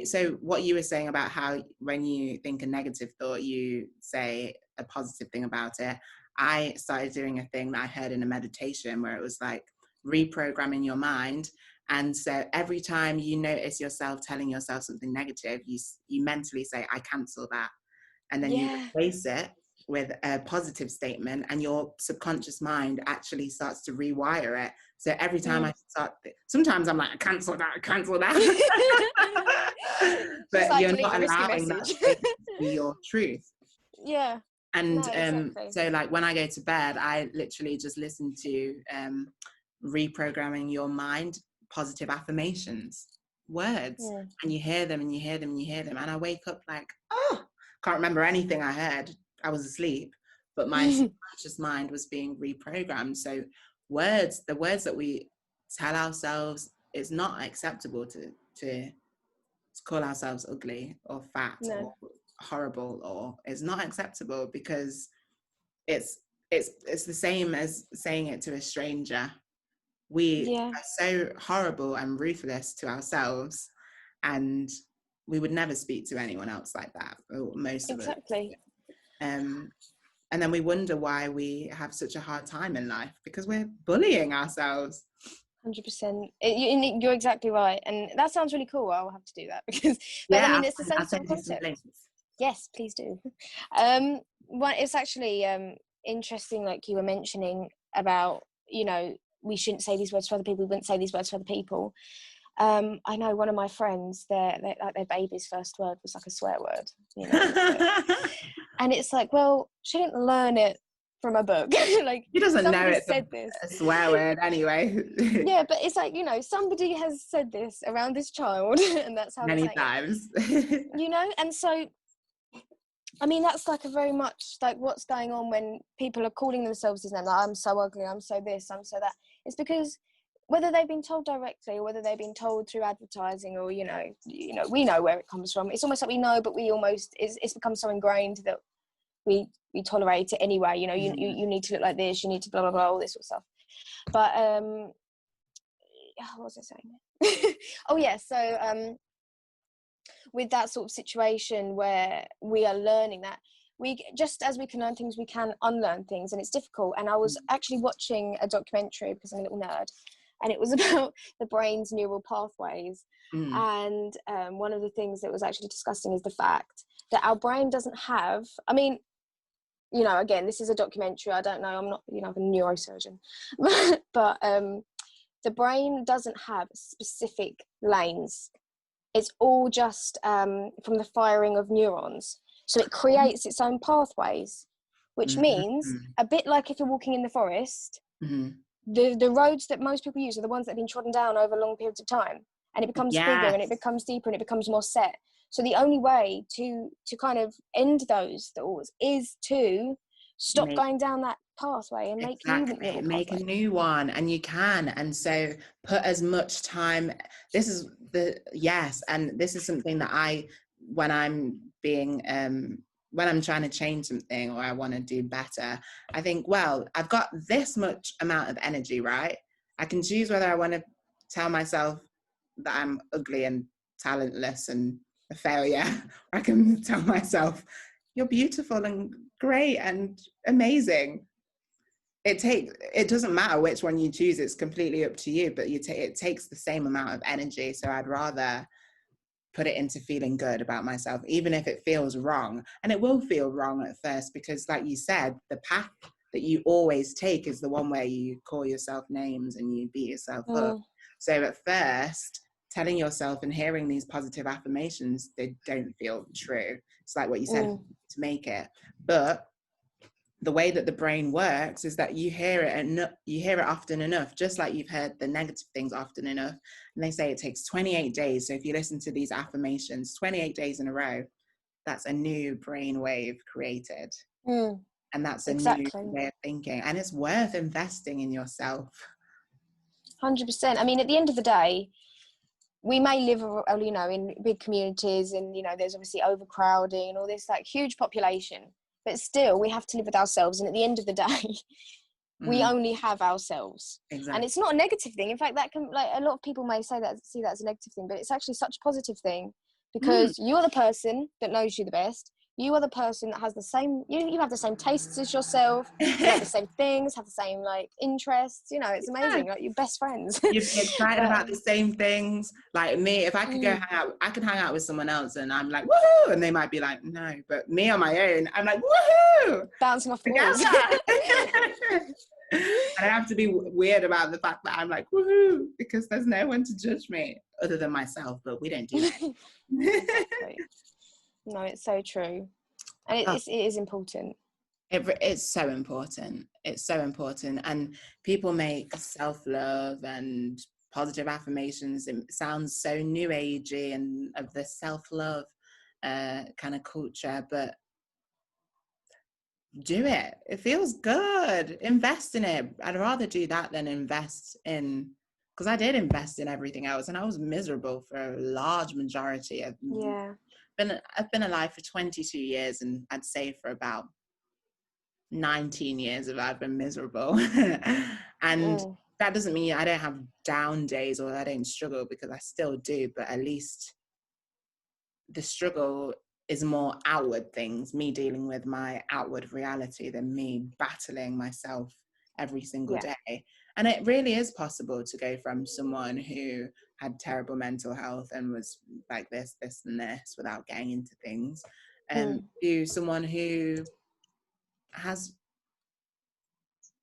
So what you were saying about how when you think a negative thought, you say a positive thing about it. I started doing a thing that I heard in a meditation where it was like reprogramming your mind. And so every time you notice yourself telling yourself something negative, you mentally say, I cancel that. And then you replace it with a positive statement, and your subconscious mind actually starts to rewire it. So every time I start, sometimes I'm like, I cancel that. But like, you're not allowing that to be your truth. Yeah. And no, exactly. so like when I go to bed, I literally just listen to reprogramming your mind, positive affirmations, words, and you hear them and you hear them and you hear them. And I wake up like, oh, can't remember anything I heard. I was asleep, but my subconscious mind was being reprogrammed. So the words that we tell ourselves, it's not acceptable to call ourselves ugly or fat or horrible, or it's not acceptable, because it's the same as saying it to a stranger. We are so horrible and ruthless to ourselves, and we would never speak to anyone else like that, or most of us. And then we wonder why we have such a hard time in life, because we're bullying ourselves. 100%. You're exactly right, and that sounds really cool. I'll have to do that because, but I mean, it's the same sort of concept. Yes, please do. It's actually interesting, like you were mentioning about, you know, we shouldn't say these words for other people. We wouldn't say these words for other people. I know one of my friends, their baby's first word was like a swear word, you know, and it's like, well, she didn't learn it from a book. Like, he doesn't know it's said this a swear word anyway. Yeah, but it's like, you know, somebody has said this around this child, and that's how many times. You know, and so I mean, that's like a very much like what's going on when people are calling themselves these names, like, I'm so ugly, I'm so this, I'm so that. It's because whether they've been told directly or whether they've been told through advertising, or you know, we know where it comes from. It's almost like we know, but we almost it's become so ingrained that we tolerate it anyway. You know, you need to look like this, you need to blah blah blah, all this sort of stuff. But what was I saying? Oh yeah, so with that sort of situation where we are learning that, just as we can learn things, we can unlearn things, and it's difficult. And I was actually watching a documentary because I'm a little nerd, and it was about the brain's neural pathways. Mm. And one of the things that was actually discussing is the fact that our brain doesn't have, I mean, you know, again, this is a documentary, I don't know, I'm not, you know, I'm a neurosurgeon, but the brain doesn't have specific lanes. It's all just from the firing of neurons. So it creates its own pathways, which means, Mm-hmm. a bit like if you're walking in the forest, Mm-hmm. the roads that most people use are the ones that have been trodden down over long periods of time, and it becomes bigger and it becomes deeper and it becomes more set. So the only way to kind of end those thoughts is to stop going down that pathway and make new neural make a pathway. new one, and you can. And so put as much time, this is and this is something that when I'm being when I'm trying to change something or I want to do better, I think, well, I've got this much amount of energy, right? I can choose whether I want to tell myself that I'm ugly and talentless and a failure. I can tell myself, you're beautiful and great and amazing. It doesn't matter which one you choose, it's completely up to you, but it takes the same amount of energy. So I'd rather put it into feeling good about myself, even if it feels wrong. And it will feel wrong at first, because like you said, the path that you always take is the one where you call yourself names and you beat yourself up. So at first, telling yourself and hearing these positive affirmations, they don't feel true. It's like what you said, to make it. But the way that the brain works is that you hear it, and you hear it often enough, just like you've heard the negative things often enough. And they say it takes 28 days. So if you listen to these affirmations 28 days in a row, that's a new brain wave created. And that's a new way of thinking. And it's worth investing in yourself. 100%. I mean, at the end of the day, we may live, you know, in big communities, and, you know, there's obviously overcrowding and all this like huge population, but still we have to live with ourselves. And at the end of the day, we only have ourselves. Exactly. And it's not a negative thing. In fact, that can, like, a lot of people may see that as a negative thing, but it's actually such a positive thing, because you're the person that knows you the best. You are the person that has the same, you have the same tastes as yourself, you like the same things, have the same like interests, you know, it's amazing, like you're best friends. You'd be excited about the same things. Like me, if I could go hang out, I could hang out with someone else and I'm like, woohoo! And they might be like, no. But me on my own, I'm like, woohoo! Bouncing off the walls. And I have to be weird about the fact that I'm like, woohoo! Because there's no one to judge me other than myself, but we don't do that. Exactly. No, it's so true. And it is important. It's so important. It's so important. And people make self-love and positive affirmations, it sounds so new agey and of the self-love kind of culture, but do it. It feels good. Invest in it. I'd rather do that than invest in, because I did invest in everything else and I was miserable for a large majority of I've been alive for 22 years, and I'd say for about 19 years of I've been miserable. And that doesn't mean I don't have down days or I don't struggle, because I still do, but at least the struggle is more outward things, me dealing with my outward reality, than me battling myself every single day. And it really is possible to go from someone who had terrible mental health and was like this and this, without getting into things, to someone who has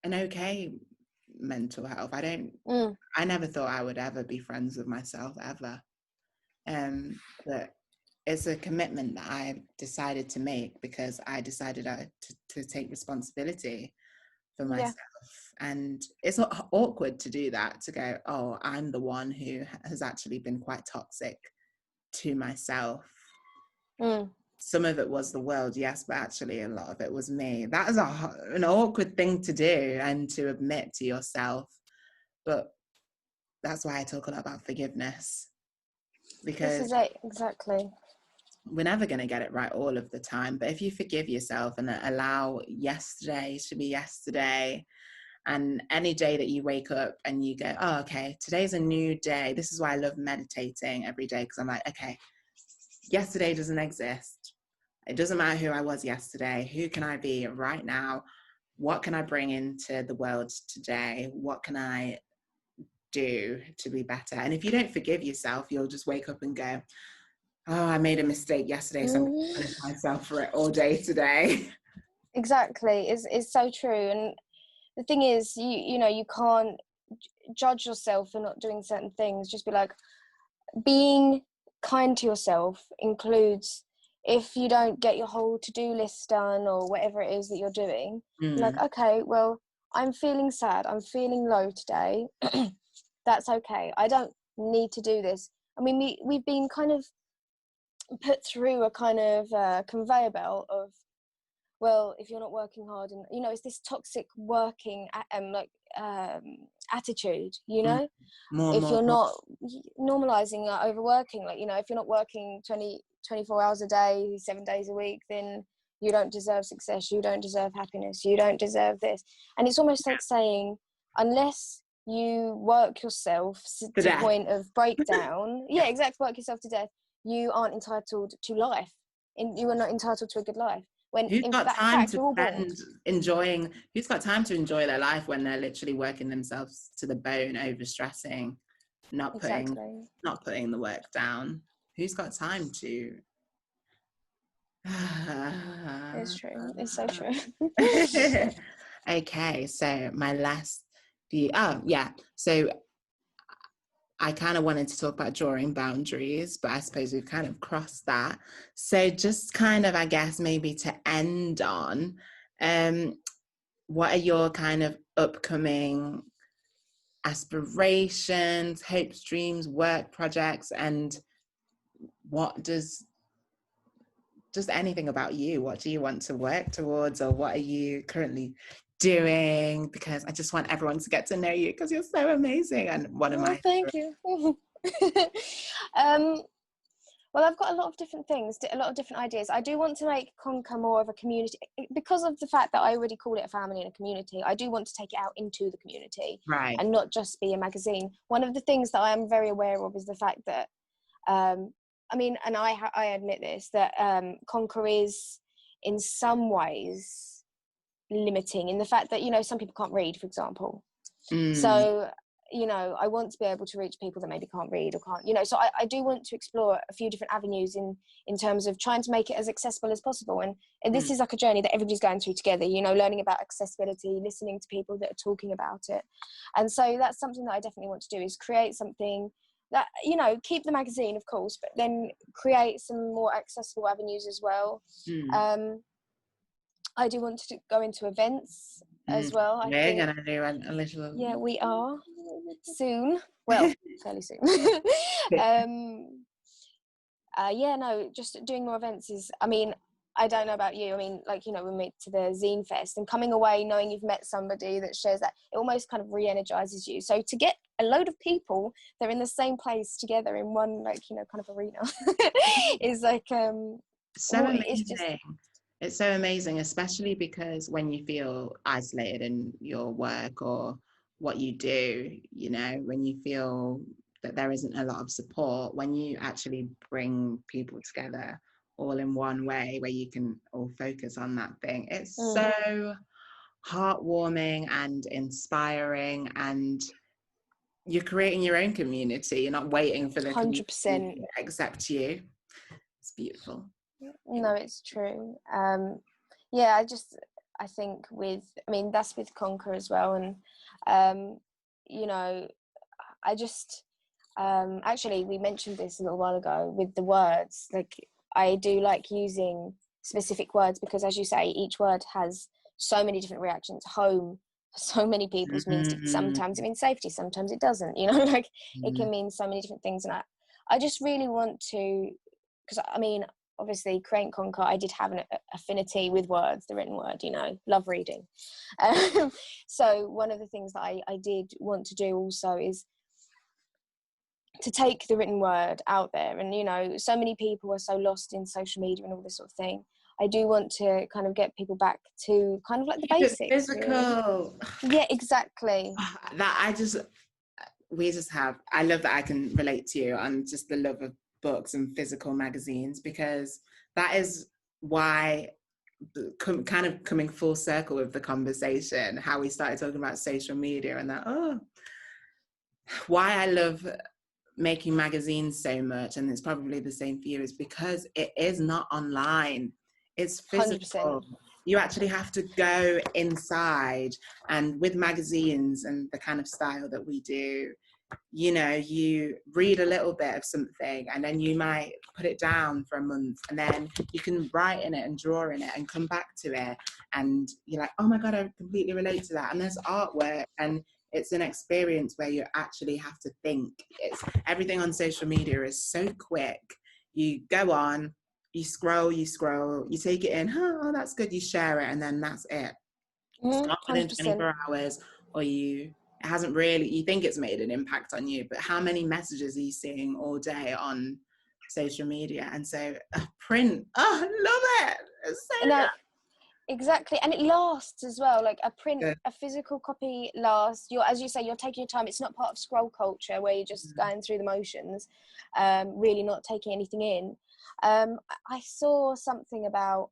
an okay mental health. I never thought I would ever be friends with myself, ever. But it's a commitment that I decided to make, because I decided to take responsibility for myself. And it's not awkward to do that, to go, oh, I'm the one who has actually been quite toxic to myself. Some of it was the world, yes, but actually a lot of it was me. That is an awkward thing to do and to admit to yourself. But that's why I talk a lot about forgiveness, because this is it, exactly. We're never going to get it right all of the time. But if you forgive yourself and allow yesterday to be yesterday, and any day that you wake up and you go, oh, okay, today's a new day. This is why I love meditating every day, because I'm like, okay, yesterday doesn't exist. It doesn't matter who I was yesterday. Who can I be right now? What can I bring into the world today? What can I do to be better? And if you don't forgive yourself, you'll just wake up and go, oh, I made a mistake yesterday, so I'm going to punish myself for it all day today. Exactly. It's so true. And the thing is, you know, you can't judge yourself for not doing certain things. Just be like, being kind to yourself includes, if you don't get your whole to-do list done or whatever it is that you're doing, like, okay, well, I'm feeling sad, I'm feeling low today. That's okay. I don't need to do this. I mean, we've been kind of put through a kind of conveyor belt of, well, if you're not working hard, and you know, it's this toxic working attitude, you know. If you're not normalizing overworking, like, you know, if you're not working 24 hours a day, 7 days a week, then you don't deserve success, you don't deserve happiness, you don't deserve this. And it's almost like saying, unless you work yourself to the point of breakdown, yeah, exactly, work yourself to death, you aren't entitled to life, and you are not entitled to a good life. When who's in got time fact to we're all born. who's got time to enjoy their life when they're literally working themselves to the bone, over stressing, not putting the work down? Who's got time to? It's true. It's so true. Okay, so my last few, so I kind of wanted to talk about drawing boundaries, but I suppose we've kind of crossed that. So just kind of, I guess, maybe to end on, what are your kind of upcoming aspirations, hopes, dreams, work projects, and what does, just anything about you, what do you want to work towards, or what are you currently doing? Because I just want everyone to get to know you, because you're so amazing, and one of my thank you. Well, I've got a lot of different things, a lot of different ideas. I do want to make Conker more of a community, because of the fact that I already call it a family and a community. I do want to take it out into the community, right, and not just be a magazine. One of the things that I am very aware of is the fact that, I mean, and I admit this, that Conker is in some ways limiting, in the fact that, you know, some people can't read, for example. So, you know, I want to be able to reach people that maybe can't read or can't, you know, so I do want to explore a few different avenues in terms of trying to make it as accessible as possible. And this is like a journey that everybody's going through together, you know, learning about accessibility, listening to people that are talking about it. And so that's something that I definitely want to do, is create something that, you know, keep the magazine, of course, but then create some more accessible avenues as well. I do want to go into events as well. I think we're gonna do a little. Yeah, we are soon. Well, fairly soon. Yeah, no, just doing more events is, I mean, I don't know about you. I mean, like, you know, we meet to the Zine Fest, and coming away knowing you've met somebody that shares that, it almost kind of re-energizes you. So to get a load of people that are in the same place together in one, like, you know, kind of arena is like, so amazing. It's so amazing, especially because when you feel isolated in your work or what you do, you know, when you feel that there isn't a lot of support, when you actually bring people together all in one way where you can all focus on that thing, it's so heartwarming and inspiring, and you're creating your own community. You're not waiting for the 100%. community to accept you. It's beautiful. No, it's true. Yeah, I think I mean, that's with Conker as well. And, you know, I just, actually, we mentioned this a little while ago with the words. Like, I do like using specific words, because, as you say, each word has so many different reactions. Home, for so many people, means, sometimes it means safety, sometimes it doesn't, you know, like it can mean so many different things. And I just really want to, because, I mean, obviously, create Conker, I did have an affinity with words, the written word, you know, love reading. So one of the things that I did want to do also is to take the written word out there. And, you know, so many people are so lost in social media and all this sort of thing. I do want to kind of get people back to kind of like the basics. Physical. Really. Yeah, exactly. I love that I can relate to you on just the love of books and physical magazines, because that is why, kind of coming full circle with the conversation, how we started talking about social media and that, why I love making magazines so much, and it's probably the same for you, is because it is not online, it's 100%. physical. You actually have to go inside. And with magazines and the kind of style that we do, you know, you read a little bit of something and then you might put it down for a month, and then you can write in it and draw in it and come back to it, and you're like, oh my god, I completely relate to that. And there's artwork, and it's an experience where you actually have to think. It's everything on social media is so quick. You go on, you scroll, you take it in, oh that's good, you share it, and then that's it. It's not within 100%. 24 hours, or it hasn't really, you think it's made an impact on you, but how many messages are you seeing all day on social media? And so print, oh, I love it. It's so And exactly, and it lasts as well. Like good. a physical copy lasts. You're, as you say, you're taking your time. It's not part of scroll culture where you're just going through the motions, really not taking anything in. I saw something about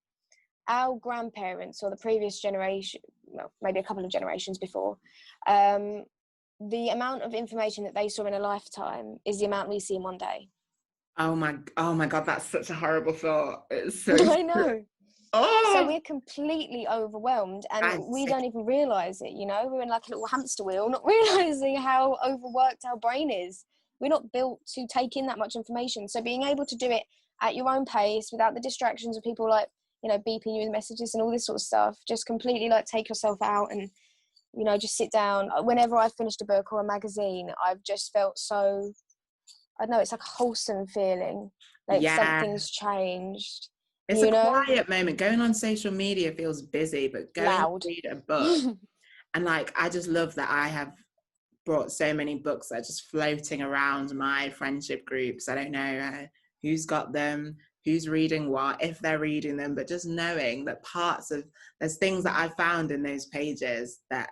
our grandparents or the previous generation, well, maybe a couple of generations before, the amount of information that they saw in a lifetime is the amount we see in one day. Oh my god, that's such a horrible thought. It's so I know. So oh, we're completely overwhelmed, and that's we sick. don't even realize it, you know. We're in like a little hamster wheel, not realizing how overworked our brain is. We're not built to take in that much information. So being able to do it at your own pace without the distractions of people like, you know, beeping you with messages and all this sort of stuff, just completely like take yourself out and, you know, just sit down. Whenever I've finished a book or a magazine, I've just felt so, I don't know, it's like a wholesome feeling, like Yeah, something's changed, it's a you know. quiet moment. Going on social media feels busy, but going to Loud. read a book, and like, I just love that I have brought so many books that are just floating around my friendship groups. I don't know who's got them, who's reading what, if they're reading them, but just knowing that there's things that I found in those pages that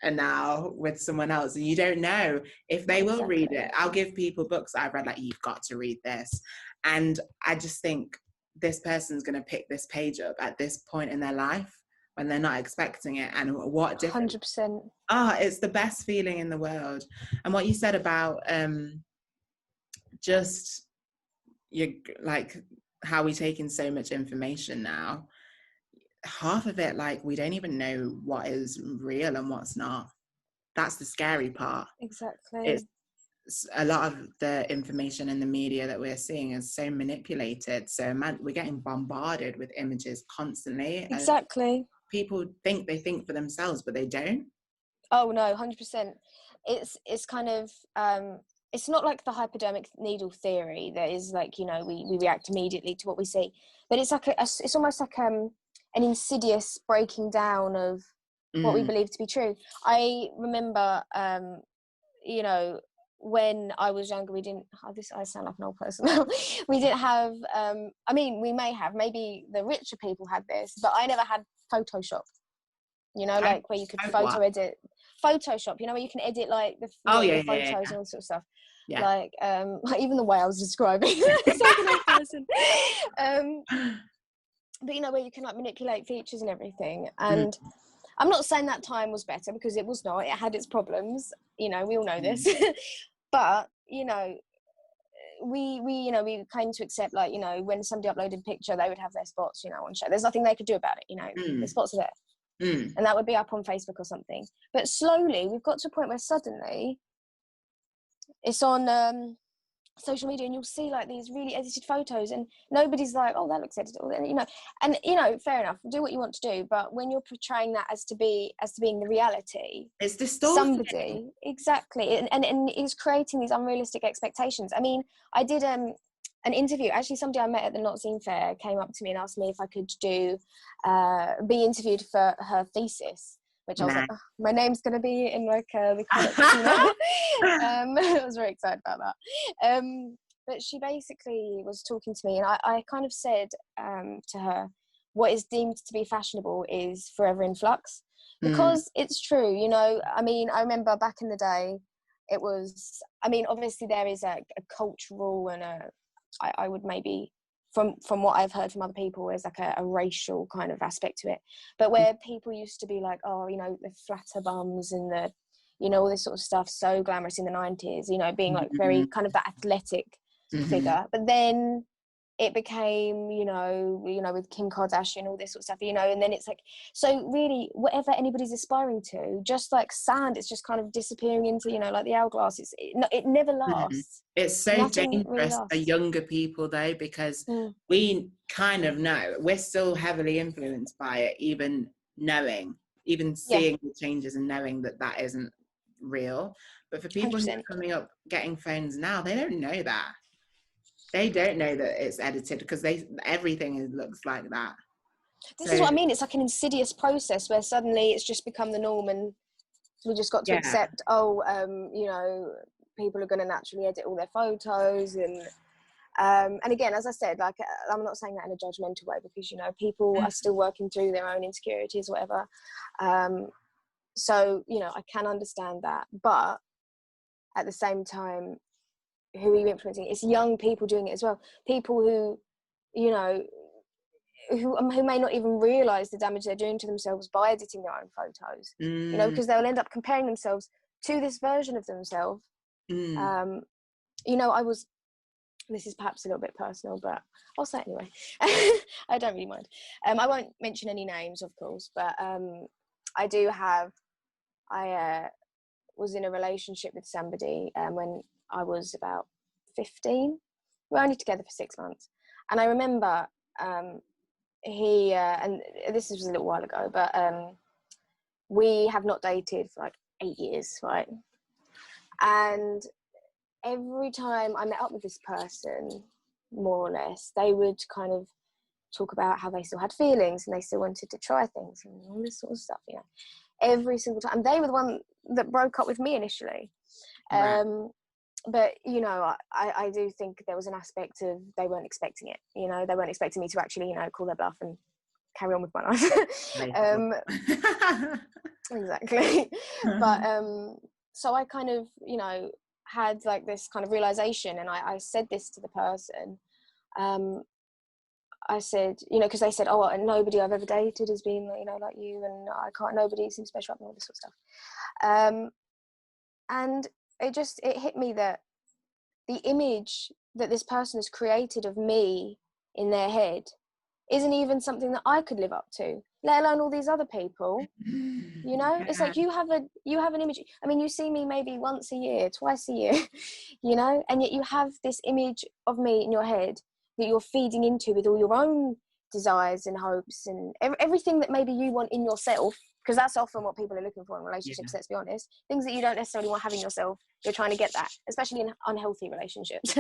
are now with someone else, and you don't know if they will read Exactly. it. I'll give people books I've read, like, you've got to read this. And I just think this person's going to pick this page up at this point in their life when they're not expecting it. And what difference. 100%. It's the best feeling in the world. And what you said about just you, like, how we take in so much information now, half of it, like, we don't even know what is real and what's not. That's the scary part. Exactly. It's a lot of the information in the media that we're seeing is so manipulated. So we're getting bombarded with images constantly, and Exactly. people think they think for themselves, but they don't. Oh no, 100%. It's kind of it's not like the hypodermic needle theory that is like, you know, we react immediately to what we see, but it's like it's almost like an insidious breaking down of what we Mm. believe to be true. I remember you know, when I was younger, we didn't have this. I sound like an old person now. We didn't have. I mean, we may have. Maybe the richer people had this, but I never had Photoshop. You know, like where you could photo What? edit. Photoshop. You know, where you can edit like Oh your yeah, yeah, photos yeah, and all sort of stuff. yeah. Like even the way I was describing, it's like an old person. But you know, where you can like manipulate features and everything. Mm, And I'm not saying that time was better, because it was not. It had its problems. You know, we all know mm, this. But you know, we came to accept, like, you know, when somebody uploaded a picture, they would have their spots, you know, on show. There's nothing they could do about it. You know, the mm. spots are there, Mm. and that would be up on Facebook or something. But slowly, we've got to a point where suddenly it's on social media, and you'll see like these really edited photos, and nobody's like, oh, that looks edited, you know. And you know, fair enough, do what you want to do, but when you're portraying that as being the reality, It's distorting. somebody, exactly, and is creating these unrealistic expectations. I mean, I did an interview. Actually, somebody I met at the Not Zine Fair came up to me and asked me if I could be interviewed for her thesis, which I was like, Nah. oh, my name's going to be in like the credits, you know. I was very excited about that. But she basically was talking to me, and I kind of said to her, what is deemed to be fashionable is forever in flux, Mm. because it's true, you know. I mean, I remember back in the day, it was, I mean, obviously there is a cultural and I would maybe from what I've heard from other people, there's like a racial kind of aspect to it. But where people used to be like, oh, you know, the flatter bums and the, you know, all this sort of stuff, so glamorous in the 90s, you know, being like very kind of that athletic figure. But then it became, you know, with Kim Kardashian, all this sort of stuff, you know, and then it's like, so really whatever anybody's aspiring to, just like sand, it's just kind of disappearing into, you know, like the hourglass. It never lasts. It's so Nothing really dangerous for lasts. younger people though, because we kind of know, we're still heavily influenced by it, even seeing the changes and knowing that isn't real. But for people 100%. Who are coming up getting phones now, they don't know that. They don't know that it's edited, because everything looks like that. This is what I mean. It's like an insidious process where suddenly it's just become the norm, and we just got to accept, you know, people are going to naturally edit all their photos. And again, as I said, like, I'm not saying that in a judgmental way, because, you know, people are still working through their own insecurities, whatever. So, you know, I can understand that. But at the same time, who are you influencing? It's young people doing it as well. People who, you know, who may not even realise the damage they're doing to themselves by editing their own photos. You know, because they'll end up comparing themselves to this version of themselves. You know, this is perhaps a little bit personal, but I'll say it anyway. I don't really mind. I won't mention any names, of course, but I was in a relationship with somebody when I was about 15. We were only together for 6 months. And I remember he, and this was a little while ago, but we have not dated for like 8 years, right? And every time I met up with this person, more or less, they would kind of talk about how they still had feelings and they still wanted to try things and all this sort of stuff, you know. Every single time. They were the one that broke up with me initially. Right. But, you know, I do think there was an aspect of they weren't expecting it. You know, they weren't expecting me to actually, you know, call their bluff and carry on with my life. Exactly. But so I kind of, you know, had like this kind of realization, and I said this to the person. I said, you know, because they said, oh, and nobody I've ever dated has been, you know, like you, and nobody seems special and all this sort of stuff. And it hit me that the image that this person has created of me in their head isn't even something that I could live up to, let alone all these other people. You know, it's like you have an image. I mean, you see me maybe once a year, twice a year, you know, and yet you have this image of me in your head that you're feeding into with all your own desires and hopes and everything that maybe you want in yourself, because that's often what people are looking for in relationships. Let's be honest, things that you don't necessarily want having yourself, you're trying to get that, especially in unhealthy relationships.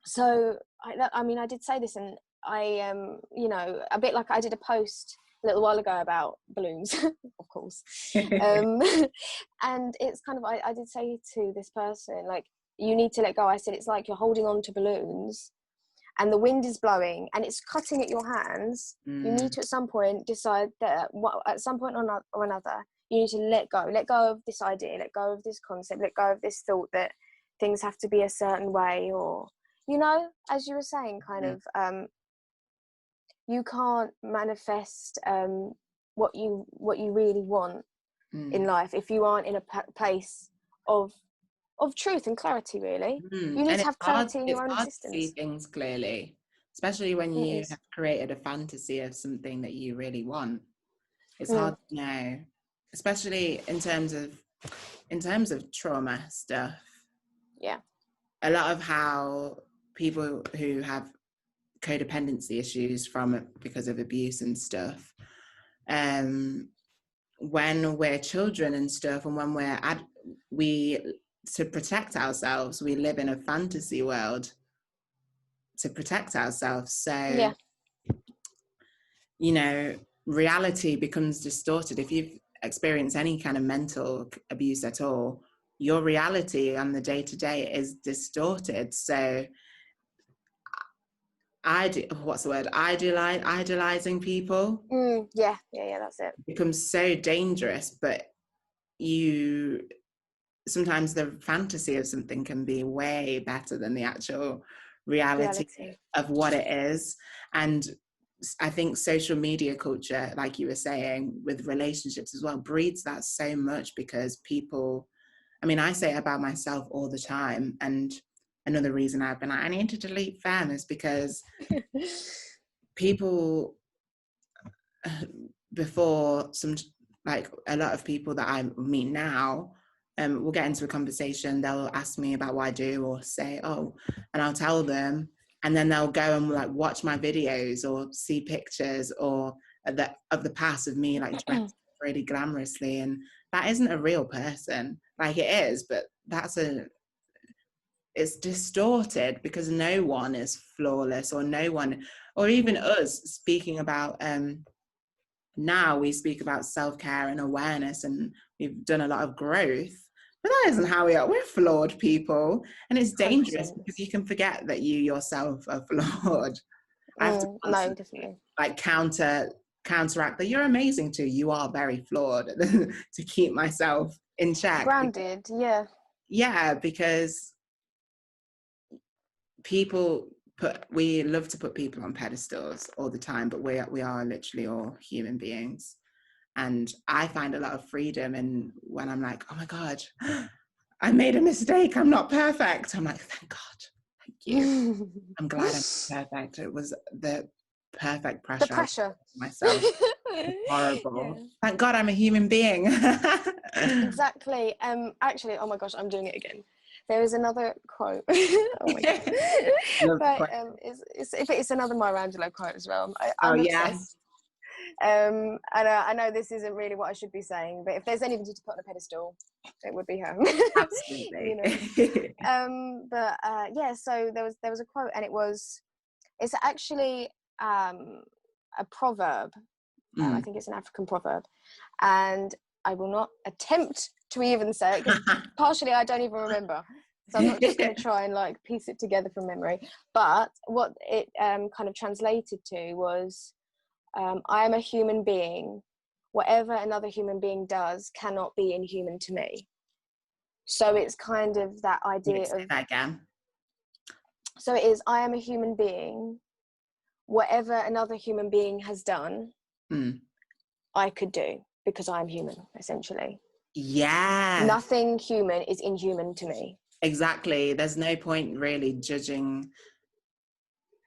So I mean, I did say this, and I you know, a bit like I did a post a little while ago about balloons, of course. And it's kind of, I did say to this person, like, you need to let go. I said, it's like you're holding on to balloons and the wind is blowing and it's cutting at your hands. You need to at some point decide that at some point or another, you need to let go of this idea, let go of this concept, let go of this thought that things have to be a certain way, or, you know, as you were saying, kind of, you can't manifest what you really want in life if you aren't in a place of truth and clarity, really. You need to have clarity in your own existence. To see things clearly, especially when you have created a fantasy of something that you really want. It's hard to know, especially in terms of trauma stuff. Yeah. A lot of how people who have codependency issues because of abuse and stuff, when we're children and stuff, and when we to protect ourselves, we live in a fantasy world to protect ourselves. So you know, reality becomes distorted. If you've experienced any kind of mental abuse at all, your reality on the day-to-day is distorted. So idolizing people. Yeah, that's it. Becomes so dangerous, but sometimes the fantasy of something can be way better than the actual reality of what it is. And I think social media culture, like you were saying, with relationships as well, breeds that so much, because people, I mean, I say it about myself all the time. And another reason I've been like, I need to delete Femme is because people before, some, like a lot of people that I meet now, we'll get into a conversation, they'll ask me about what I do or say, oh, and I'll tell them, and then they'll go and like watch my videos or see pictures or of the past of me like dressed really glamorously, and that isn't a real person. Like it is, but it's distorted, because no one is flawless, or no one, or even us speaking about now we speak about self-care and awareness, and we've done a lot of growth, but that isn't how we are. We're flawed people, and it's dangerous 100%. because you can forget that you yourself are flawed. I have to no, definitely. like counteract that you're amazing too, you are very flawed, to keep myself in check. Grounded, Yeah, because we love to put people on pedestals all the time, but we are literally all human beings. And I find a lot of freedom in when I'm like, oh my God, I made a mistake, I'm not perfect. I'm like, thank God, thank you. I'm glad I'm not perfect. It was the perfect pressure. The pressure. Myself. Horrible. Yeah. Thank God I'm a human being. Exactly. Actually, oh my gosh, I'm doing it again. There is another quote. Oh my God. But it's another Maya Angelou quote as well. I'm obsessed. And I know this isn't really what I should be saying, but if there's anybody to put on a pedestal, it would be her. Absolutely. You know? Yeah, so there was a quote, and it's actually a proverb. I think it's an African proverb, and I will not attempt to even say it, because partially I don't even remember. So I'm not just going to try and like piece it together from memory. But what it kind of translated to was, I am a human being. Whatever another human being does cannot be inhuman to me. So it's kind of that idea of that again. So it is, I am a human being. Whatever another human being has done, I could do, because I'm human, essentially. Yeah. Nothing human is inhuman to me. Exactly. There's no point really judging.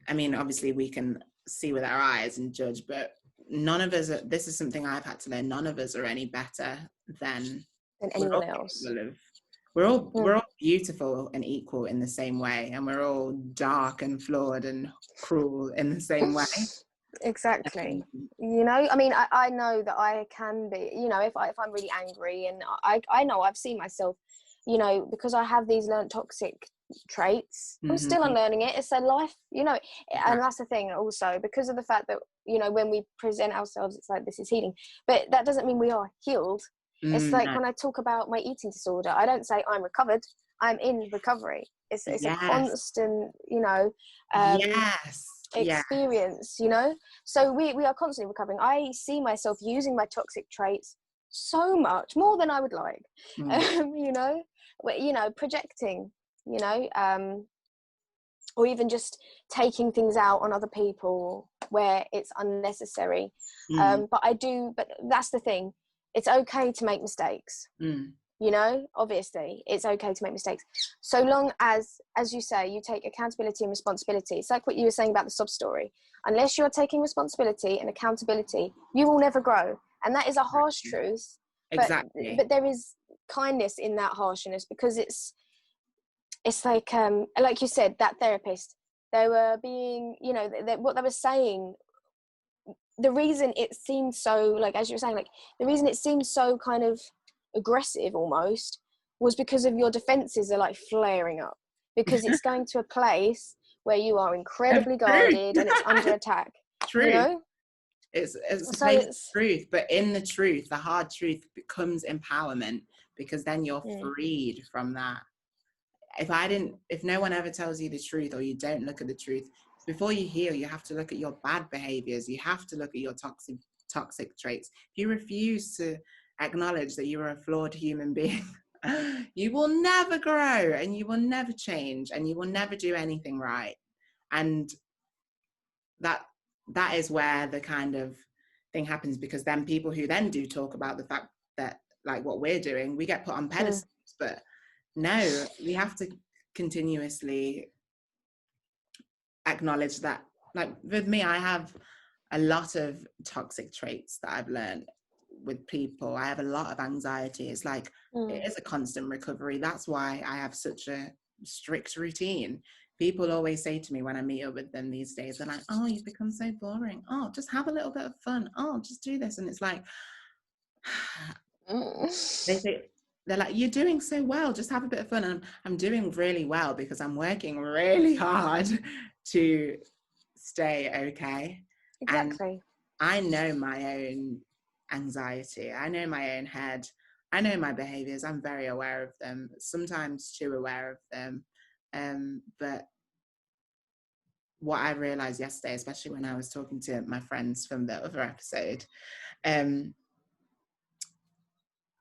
I mean, obviously we can see with our eyes and judge, but none of us this is something I've had to learn, none of us are any better than anyone else. We're all beautiful and equal in the same way, and we're all dark and flawed and cruel in the same way. Exactly. You know, I mean, I know that I can be, you know, if I'm really angry, and I know I've seen myself, you know, because I have these learned toxic traits. I'm still unlearning it. It's a life, you know, and that's the thing also, because of the fact that, you know, when we present ourselves, it's like, this is healing, but that doesn't mean we are healed. It's like when I talk about my eating disorder, I don't say I'm recovered. I'm in recovery. It's a constant, you know, experience, you know. So we are constantly recovering. I see myself using my toxic traits so much more than I would like, you know, projecting, you know, or even just taking things out on other people where it's unnecessary. But that's the thing. It's okay to make mistakes. You know, obviously it's okay to make mistakes, so long as you say, you take accountability and responsibility. It's like what you were saying about the sob story. Unless you're taking responsibility and accountability, you will never grow. And that is a harsh truth. Exactly. But there is kindness in that harshness, because it's like you said, that therapist, they were being, you know, what they were saying, the reason it seemed so, like, as you were saying, like, the reason it seemed so kind of aggressive almost was because of your defenses are like flaring up, because it's going to a place where you are incredibly guarded and it's under attack. True. You know, it's a place of truth, but in the truth, the hard truth becomes empowerment, because then you're freed from that. If no one ever tells you the truth, or you don't look at the truth, before you heal, you have to look at your bad behaviors. You have to look at your toxic traits. If you refuse to acknowledge that you are a flawed human being, you will never grow, and you will never change, and you will never do anything right. And that is where the kind of thing happens, because then people who then do talk about the fact that, like, what we're doing, we get put on pedestals. But no, we have to continuously acknowledge that, like, with me, I have a lot of toxic traits that I've learned with people. I have a lot of anxiety. It's like, it is a constant recovery. That's why I have such a strict routine. People always say to me when I meet up with them these days, they're like, oh, you've become so boring. Oh, just have a little bit of fun. Oh, just do this. And it's like, they say, they're like, you're doing so well, just have a bit of fun. And I'm doing really well because I'm working really hard to stay okay. Exactly. And I know my own anxiety. I know my own head. I know my behaviors. I'm very aware of them, sometimes too aware of them. But what I realized yesterday, especially when I was talking to my friends from the other episode,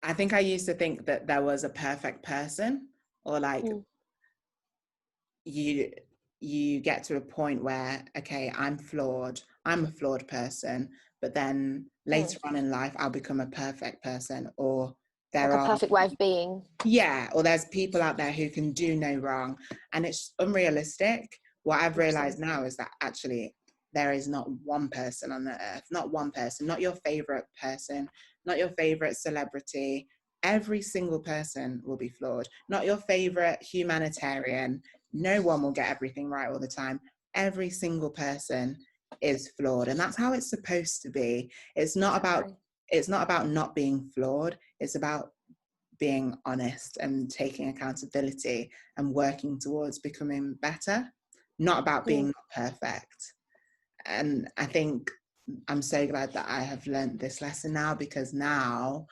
I think I used to think that there was a perfect person, or like you get to a point where, okay, I'm a flawed person, but then later on in life I'll become a perfect person, or like a perfect way of being. Yeah, or there's people out there who can do no wrong, and it's unrealistic. What I've realized now is that actually there is not one person on the earth, not one person, not your favorite person, not your favorite celebrity. Every single person will be flawed. Not your favorite humanitarian. No one will get everything right all the time. Every single person is flawed, and that's how it's supposed to be. It's not about not being flawed. It's about being honest and taking accountability and working towards becoming better, not about being perfect. And I think I'm so glad that I have learned this lesson now, because now,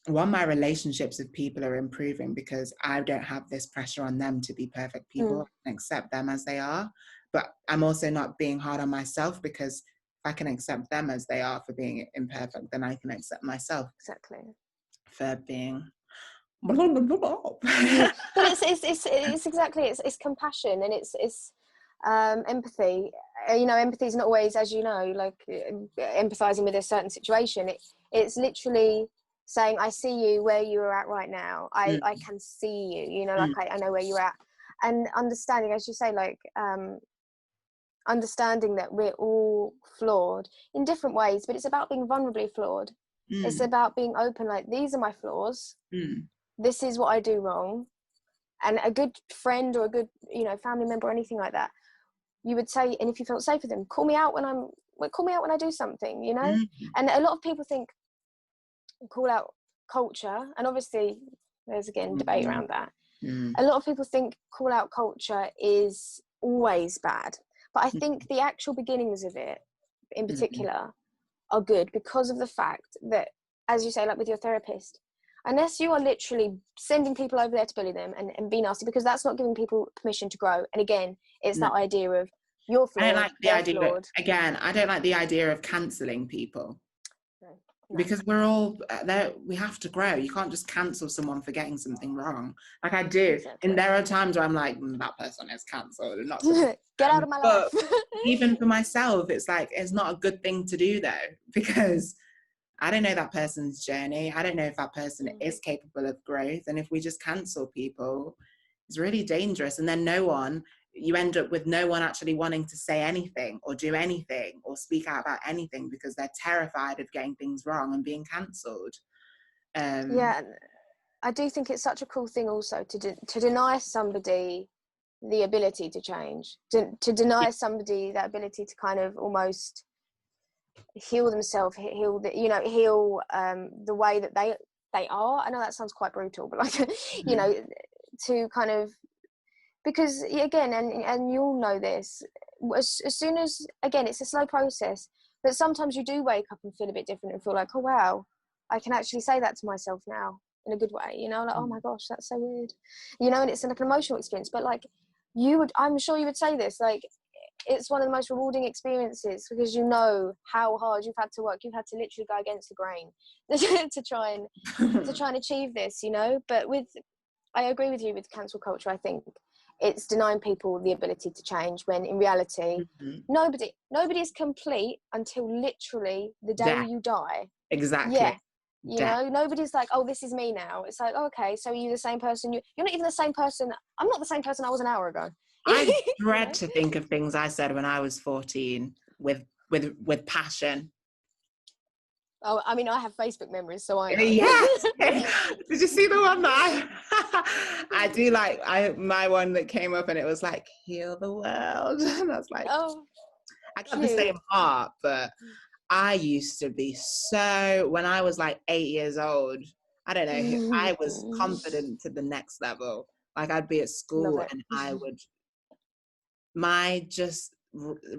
one, my relationships with people are improving because I don't have this pressure on them to be perfect people. I can accept them as they are, but I'm also not being hard on myself, because if I can accept them as they are for being imperfect, then I can accept myself for being but it's exactly, it's compassion, and it's empathy. Empathy is not always, as you know, like empathizing with a certain situation. It's literally saying, I see you where you are at right now. I can see you, like I know where you're at, and understanding, as you say, like understanding that we're all flawed in different ways, but it's about being vulnerably flawed. It's about being open, like, these are my flaws. This is what I do wrong. And a good friend or a good, family member or anything like that, you would say, and if you felt safe with them, call me out when I do something, And a lot of people think call out culture, and obviously there's again debate around that. A lot of people think call out culture is always bad, but I think the actual beginnings of it in particular are good, because of the fact that, as you say, like with your therapist, unless you are literally sending people over there to bully them and be nasty, because that's not giving people permission to grow. And again, it's that idea of you're flawed, I don't like the idea flawed. I don't like the idea of cancelling people. No. Because we're all there. We have to grow. You can't just cancel someone for getting something wrong. Like I do. And there are times where I'm like, that person is cancelled. Not get out of my life. Even for myself, it's like, it's not a good thing to do though, because I don't know that person's journey. I don't know if that person is capable of growth. And if we just cancel people, it's really dangerous. And then you end up with no one actually wanting to say anything or do anything or speak out about anything, because they're terrified of getting things wrong and being cancelled. Yeah, I do think it's such a cool thing also to deny somebody the ability to change, to deny somebody that ability to kind of almost heal themselves, heal the way that they are. I know that sounds quite brutal, but like to kind of, because again, and you'll know this, as soon as, again, it's a slow process, but sometimes you do wake up and feel a bit different and feel like, oh wow, I can actually say that to myself now in a good way, like, oh my gosh, that's so weird, and it's like an emotional experience. But like I'm sure you would say this, like, it's one of the most rewarding experiences, because how hard you've had to work. You've had to literally go against the grain to try and achieve this, but I agree with you with cancel culture. I think it's denying people the ability to change, when in reality, nobody is complete until literally the day Death. you die. Exactly. Yeah. You know, nobody's like, oh, this is me now. It's like, oh, okay, so are you the same person? You're not even the same person. I'm not the same person I was an hour ago. I dread to think of things I said when I was 14 with passion. Oh, I mean, I have Facebook memories, so I know. Yes. Did you see the one that I do like? My one that came up and it was like, heal the world. And I was like, oh, I got the same heart, but I used to be so, when I was like 8 years old, I don't know, I was confident to the next level. Like I'd be at school and I would, my just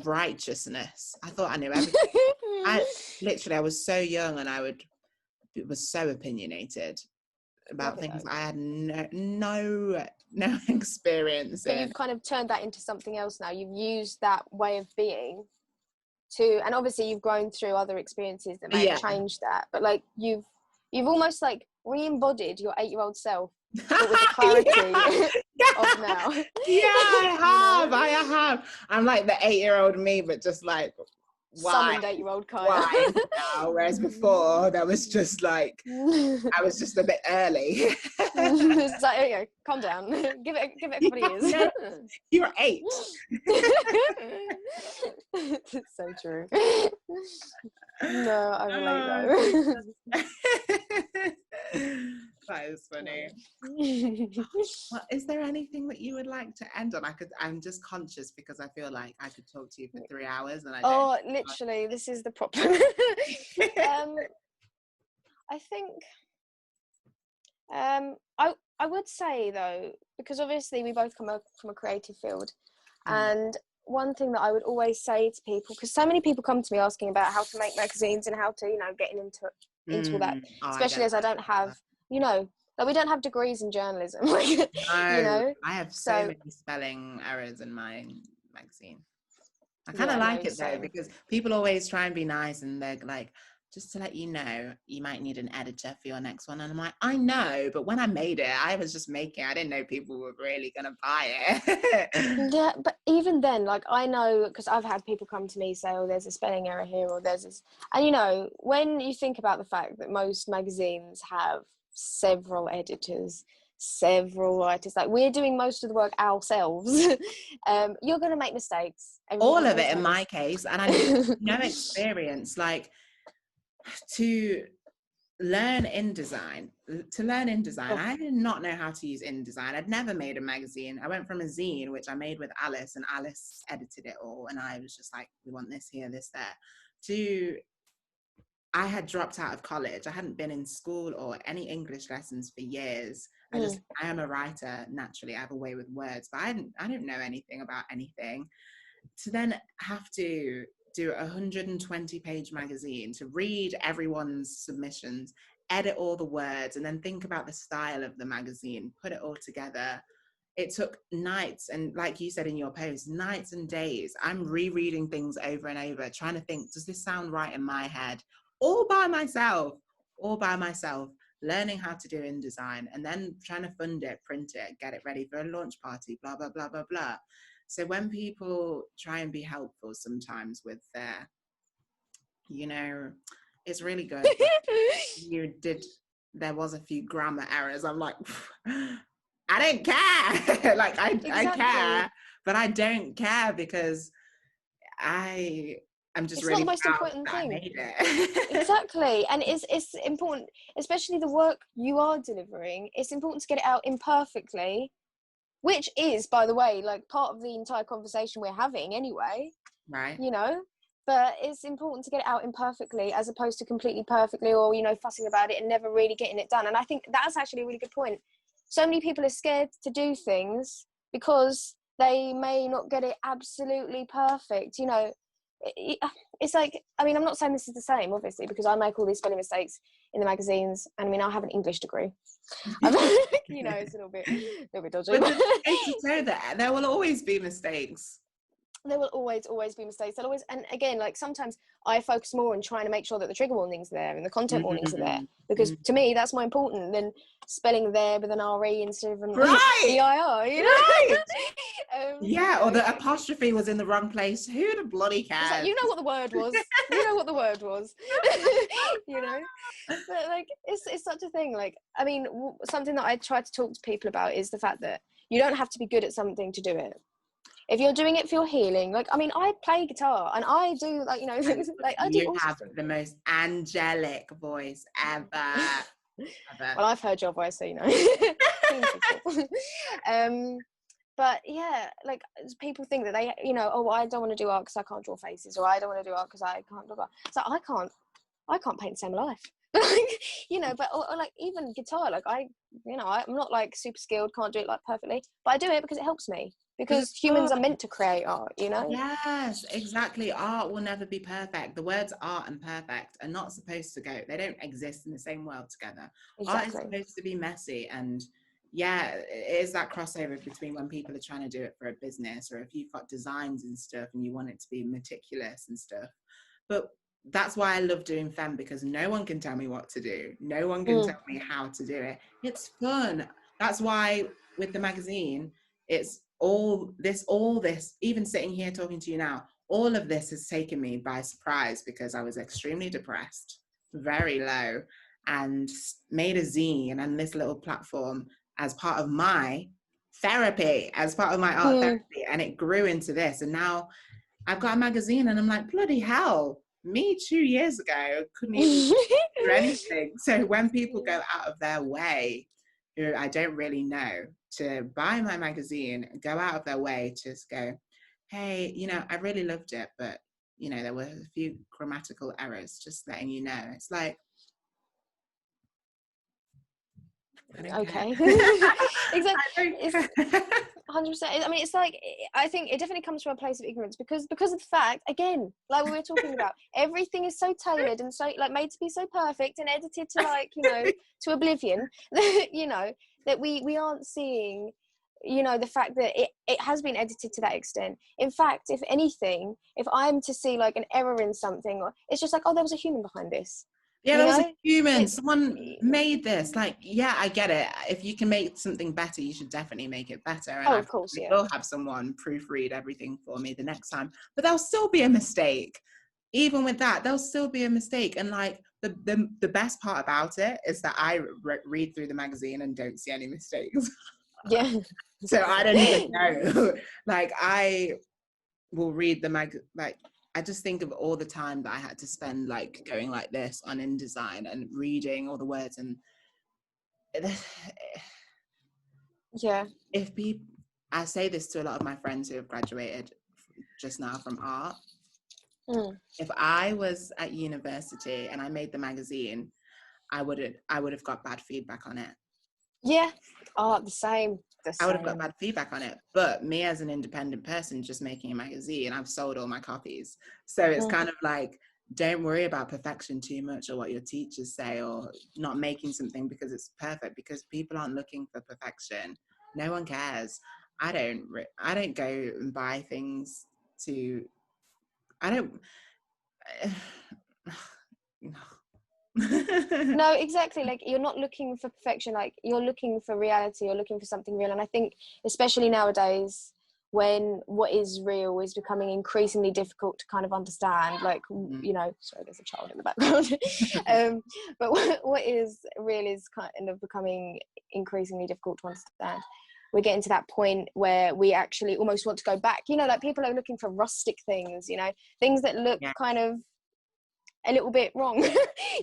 righteousness, I thought I knew everything. I was so young and was so opinionated about things I had no experience in. But you've kind of turned that into something else now. You've used that way of being to, and obviously you've grown through other experiences that may have changed that, but like you've almost like re-embodied your 8-year-old self, but with the clarity of now. I have. I'm like the 8-year-old me, but just like summoned 8-year-old Kaya. Why now? Whereas before there was just like I was just a bit early. It's like, okay, calm down. Give it a couple of years. No, you're 8. It's so true. No, I relate though. That is funny. Well, is there anything that you would like to end on? I'm just conscious because I feel like I could talk to you for 3 hours and I don't. Oh, literally, this is the problem. I think I would say though, because obviously we both come from a creative field, and one thing that I would always say to people, because so many people come to me asking about how to make magazines and how to, you know, getting into all that, especially as I don't have, you know, like we don't have degrees in journalism. No, you know, I have so many spelling errors in my magazine. I kind of like it though, because people always try and be nice and they're like, just to let you know, you might need an editor for your next one. And I'm like, I know, but when I made it, I was just making it. I didn't know people were really going to buy it. Yeah, but even then, like I know, because I've had people come to me say, oh, there's a spelling error here, or there's this. And you know, when you think about the fact that most magazines have several editors, several writers, like we're doing most of the work ourselves, you're going to make mistakes. All of it in my case. And I have no experience. Like, to learn InDesign, I did not know how to use InDesign. I'd never made a magazine. I went from a zine, which I made with Alice, and Alice edited it all. And I was just like, we want this here, this there. To, I had dropped out of college. I hadn't been in school or any English lessons for years. I am a writer, naturally. I have a way with words, but I didn't know anything about anything. To then have to do a 120-page magazine, to read everyone's submissions, edit all the words, and then think about the style of the magazine, put it all together. It took nights, and like you said in your post, nights and days. I'm rereading things over and over, trying to think, does this sound right in my head? All by myself, learning how to do InDesign, and then trying to fund it, print it, get it ready for a launch party, blah, blah, blah, blah, blah. So when people try and be helpful sometimes with their, you know, it's really good. There was a few grammar errors. I'm like, I don't care. Like I care, but I don't care because I'm just really not the most important thing. I made it. Exactly. And it's important, especially the work you are delivering, it's important to get it out imperfectly, which is, by the way, like part of the entire conversation we're having anyway, right? You know, but it's important to get it out imperfectly as opposed to completely perfectly, or, you know, fussing about it and never really getting it done. And I think that's actually a really good point. So many people are scared to do things because they may not get it absolutely perfect. You know, it's like, I mean, I'm not saying this is the same, obviously, because I make all these spelling mistakes in the magazines, and I mean, I have an English degree. You know, it's a little bit dodgy. But to say that there will always be mistakes. there will always be mistakes. There'll always, and again, like sometimes I focus more on trying to make sure that the trigger warnings are there and the content warnings are there, because to me that's more important than spelling there with an RE instead of an EIR, you know? Right. You know? Or the apostrophe was in the wrong place. Who the bloody cares? It's like, you know what the word was. You know what the word was. You know? But like, it's such a thing. Like, I mean, something that I try to talk to people about is the fact that you don't have to be good at something to do it. If you're doing it for your healing, like, I mean, I play guitar and I do, like, you know, like I do. You have the most angelic voice ever. Well, I've heard your voice, so you know. But yeah, like people think that they, you know, oh, I don't want to do art because I can't draw faces, or I don't want to do art because I can't draw. So I can't paint the same life. Like, you know, but or like even guitar, like I'm not like super skilled, can't do it like perfectly, but I do it because it helps me, because humans are meant to create art, you know. Yes, exactly. Art will never be perfect. The words art and perfect are not supposed to go, they don't exist in the same world together. Exactly. Art is supposed to be messy, and yeah, it is that crossover between when people are trying to do it for a business, or if you've got designs and stuff and you want it to be meticulous and stuff. But that's why I love doing Femme, because no one can tell me what to do. No one can tell me how to do it. It's fun. That's why with the magazine, it's all this, even sitting here talking to you now, all of this has taken me by surprise, because I was extremely depressed, very low, and made a zine and this little platform as part of my therapy, as part of my art therapy. And it grew into this. And now I've got a magazine, and I'm like, bloody hell, me 2 years ago couldn't even do anything. So when people go out of their way, who I don't really know, to buy my magazine, go out of their way to just go, hey, you know, I really loved it, but you know, there were a few grammatical errors, just letting you know. It's like, Okay. Exactly. 100%. I mean, it's like, I think it definitely comes from a place of ignorance, because of the fact, again, like we were talking about, everything is so tailored and so like made to be so perfect and edited to, like, you know, to oblivion, that, you know, that we aren't seeing, you know, the fact that it has been edited to that extent. In fact, if anything, if I'm to see like an error in something, or it's just like, oh, there was a human behind this. Yeah, there was a human. Someone made this. Like, yeah, I get it. If you can make something better, you should definitely make it better. And of course, yeah. will have someone proofread everything for me the next time. But there'll still be a mistake. Even with that, there'll still be a mistake. And like the best part about it is that I read through the magazine and don't see any mistakes. Yeah. So I don't even know. Like, I will read the I just think of all the time that I had to spend like going like this on InDesign and reading all the words. And yeah, I say this to a lot of my friends who have graduated just now from art. If I was at university and I made the magazine, I would have got bad feedback on it. Yeah. Oh, the same. I would have got bad feedback on it. But me as an independent person just making a magazine, I've sold all my copies. So it's kind of like, don't worry about perfection too much, or what your teachers say, or not making something because it's perfect, because people aren't looking for perfection. No one cares. I don't go and buy things No, exactly. Like, you're not looking for perfection, like you're looking for reality, you're looking for something real. And I think especially nowadays, when what is real is becoming increasingly difficult to kind of understand, like, you know, sorry, there's a child in the background. But what is real is kind of becoming increasingly difficult to understand. We're getting to that point where we actually almost want to go back, you know, like people are looking for rustic things, you know, things that look kind of a little bit wrong,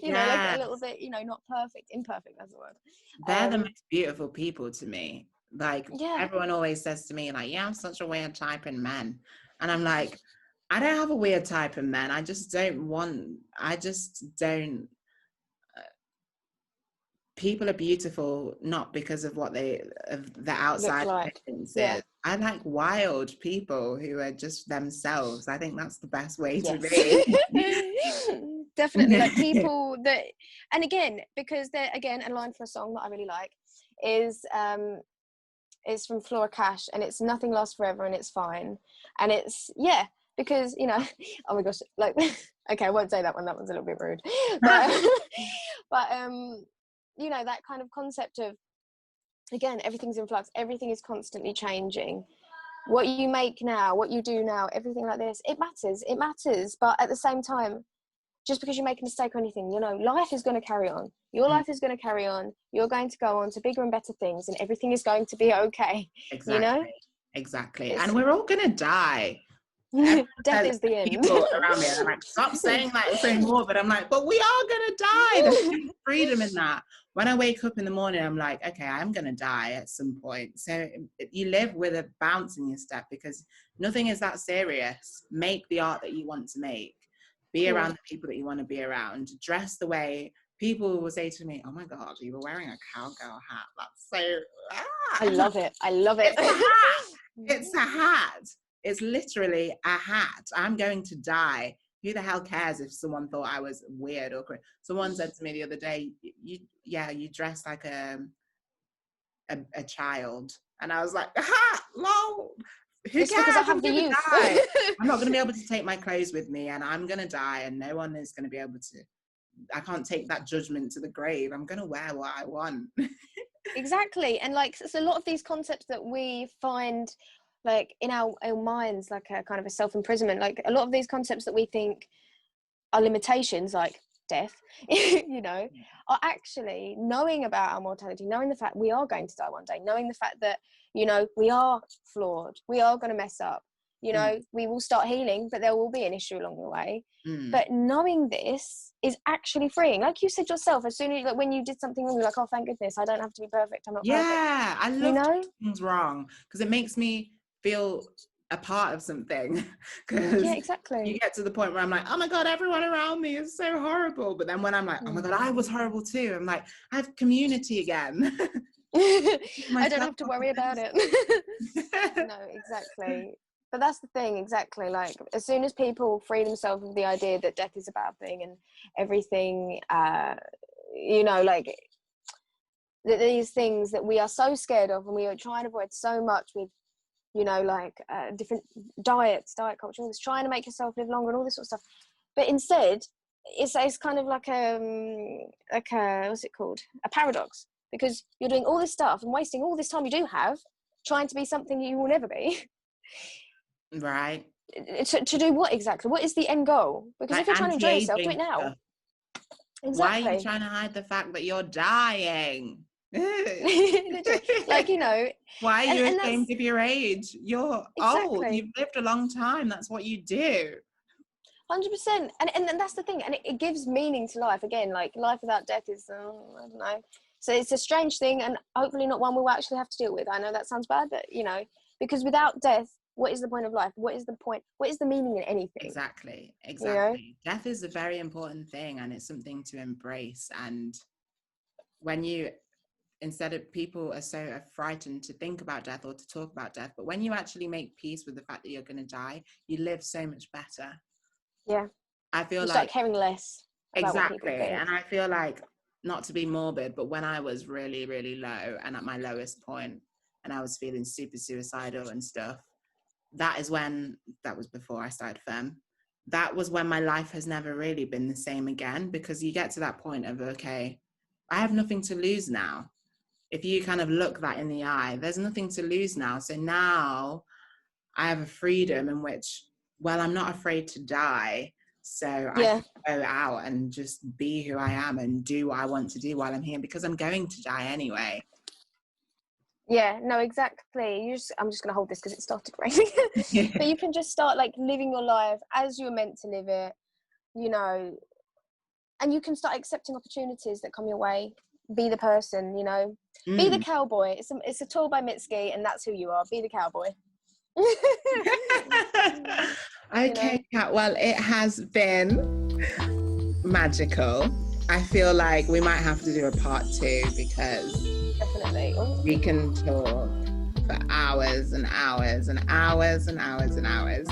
you know, like a little bit, you know, not perfect, imperfect, that's the word. They're the most beautiful people to me. Like, everyone always says to me, like, yeah, I'm such a weird type in men. And I'm like, I don't have a weird type in men. I just don't. People are beautiful not because of what the outside appearance is. I like wild people who are just themselves. I think that's the best way to be. Definitely, like people that, and again, because they're, again, a line for a song that I really like is It's from Flora Cash, and it's Nothing Lasts Forever and It's Fine. And it's, because, you know, oh my gosh, like, okay, I won't say that one. That one's a little bit rude. But, but you know, that kind of concept of, again, everything's in flux. Everything is constantly changing. What you make now, what you do now, everything like this, it matters. But at the same time, just because you make a mistake or anything, you know, life is going to carry on. Your life is going to carry on. You're going to go on to bigger and better things, and everything is going to be okay. Exactly. You know? Exactly. And we're all going to die. Death is the end. People around me are like, stop saying that, it's so morbid. I'm like, but we are going to die. There's freedom in that. When I wake up in the morning, I'm like, okay, I'm going to die at some point. So you live with a bounce in your step, because nothing is that serious. Make the art that you want to make. Be around the people that you want to be around. Dress the way people will say to me, oh my God, you were wearing a cowgirl hat. That's so... I love it. It's a hat. It's a hat. It's literally a hat. I'm going to die. Who the hell cares if someone thought I was weird or crazy? Someone said to me the other day, you dress like a child. And I was like, ha, lol. Who cares? Because I have the youth. I'm not going to be able to take my clothes with me, and I'm going to die, and no one is going to be able to. I can't take that judgment to the grave. I'm going to wear what I want. Exactly. And like, it's a lot of these concepts that we find like in our minds, like a kind of a self-imprisonment, like a lot of these concepts that we think are limitations, like death, you know, are actually knowing about our mortality, knowing the fact we are going to die one day, knowing the fact that, you know, we are flawed, we are going to mess up, you know, we will start healing, but there will be an issue along the way. But knowing this is actually freeing. Like you said yourself, as soon as, like, when you did something wrong, you're like, oh, thank goodness, I don't have to be perfect, I'm not perfect. Yeah, I love doing things wrong, because it makes me feel a part of something. Because exactly. You get to the point where I'm like, oh my God, everyone around me is so horrible. But then when I'm like, oh my God, I was horrible too, I'm like, I have community again. I don't have to worry about it. No, exactly. But that's the thing, exactly. Like, as soon as people free themselves of the idea that death is a bad thing and everything, you know, like these things that we are so scared of and we are trying to avoid so much with, you know, like different diet culture, all this, trying to make yourself live longer and all this sort of stuff. But instead, it's kind of like a what's it called? A paradox, because you're doing all this stuff and wasting all this time you do have trying to be something you will never be. Right. To do what exactly? What is the end goal? Because like, if you're trying to enjoy yourself, do it now. Stuff. Exactly. Why are you trying to hide the fact that you're dying? Like, you know, why are you ashamed of your age? You're old, you've lived a long time, that's what you do. 100%. And that's the thing, and it gives meaning to life. Again, like, life without death is I don't know, so it's a strange thing, and hopefully not one we'll actually have to deal with. I know that sounds bad, but you know, because without death, what is the point of life? What is the point? What is the meaning in anything? Exactly. You know? Death is a very important thing, and it's something to embrace. And when you, instead of, people are so frightened to think about death or to talk about death, but when you actually make peace with the fact that you're going to die, you live so much better. Yeah. I feel you like start caring less about exactly. What people think. And I feel like, not to be morbid, but when I was really, really low and at my lowest point, and I was feeling super suicidal and stuff, that was before I started Femme. That was when my life has never really been the same again, because you get to that point of, okay, I have nothing to lose now. If you kind of look that in the eye, there's nothing to lose now. So now I have a freedom in which, well, I'm not afraid to die. So I can go out and just be who I am and do what I want to do while I'm here, because I'm going to die anyway. Yeah, no, exactly. I'm just going to hold this because it started raining. But you can just start like living your life as you're meant to live it, you know, and you can start accepting opportunities that come your way. Be the person, you know, be the cowboy. It's a tour by Mitski, and that's who you are. Be the cowboy. Okay, Kat, well, it has been magical. I feel like we might have to do a part 2, because definitely we can talk for hours and hours and hours and hours and hours.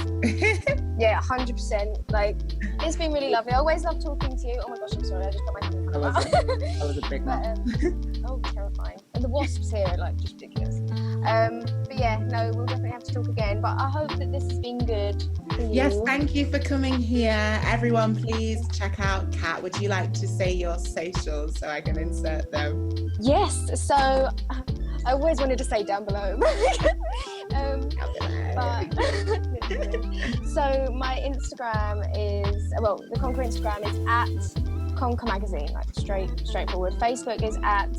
Yeah, 100%. Like, it's been really lovely. I always love talking to you. Oh my gosh, I'm sorry, I just got my hand. That was a big one. Oh, terrifying. And the wasps here are like just ridiculous. But yeah, no, we'll definitely have to talk again. But I hope that this has been good for you. Yes, thank you for coming here. Everyone, please check out Kat. Would you like to say your socials so I can insert them? Yes, so I always wanted to say down below. So my Instagram is, well, the Conker Instagram is at CONKER Magazine, like straightforward. Facebook is at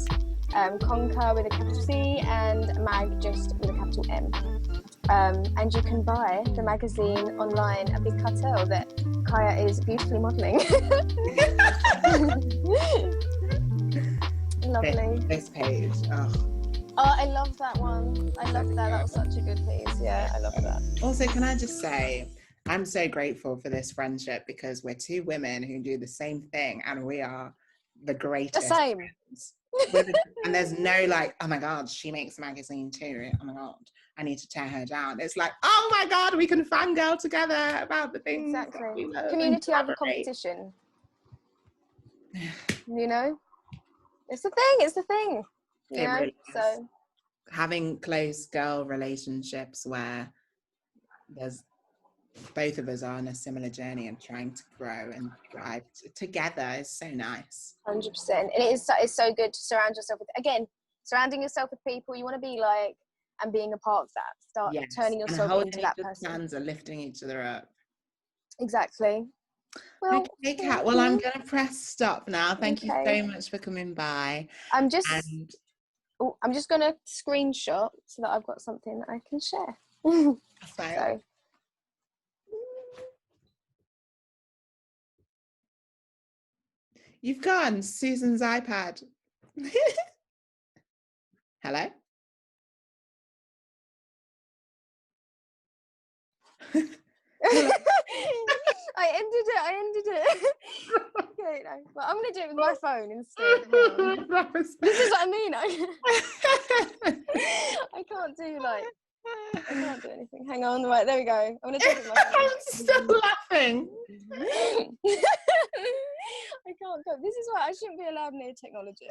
CONKER with a capital C and Mag just with a capital M. And you can buy the magazine online, a big cartel that Kaya is beautifully modelling. Lovely. This page. Oh, I love that one. I love that. That was such a good piece. Yeah, I love that. Also, can I just say, I'm so grateful for this friendship because we're two women who do the same thing and we are the greatest. The same. And there's no like, oh my God, she makes a magazine too. Oh my God, I need to tear her down. It's like, oh my God, we can fangirl together about the things. Exactly. Community over competition. You know? It's the thing. It's the thing. You know? Really so having close girl relationships where there's both of us are on a similar journey and trying to grow and thrive together is so nice. 100%. And it's so good to surround yourself with, again, surrounding yourself with people you want to be like and being a part of that. Start turning yourself into that person. Hands are lifting each other up. Exactly. Well, okay, Kat. Well, I'm going to press stop now. Thank you so much for coming by. I'm just going to screenshot so that I've got something that I can share. So. You've gone Susan's iPad. Hello? I ended it. Okay, no. Well, I'm going to do it with my phone instead. This is what I mean. I can't do anything. Hang on. Right, there we go. I'm going to do it with my phone. I'm still laughing. I can't go. This is why I shouldn't be allowed near technology.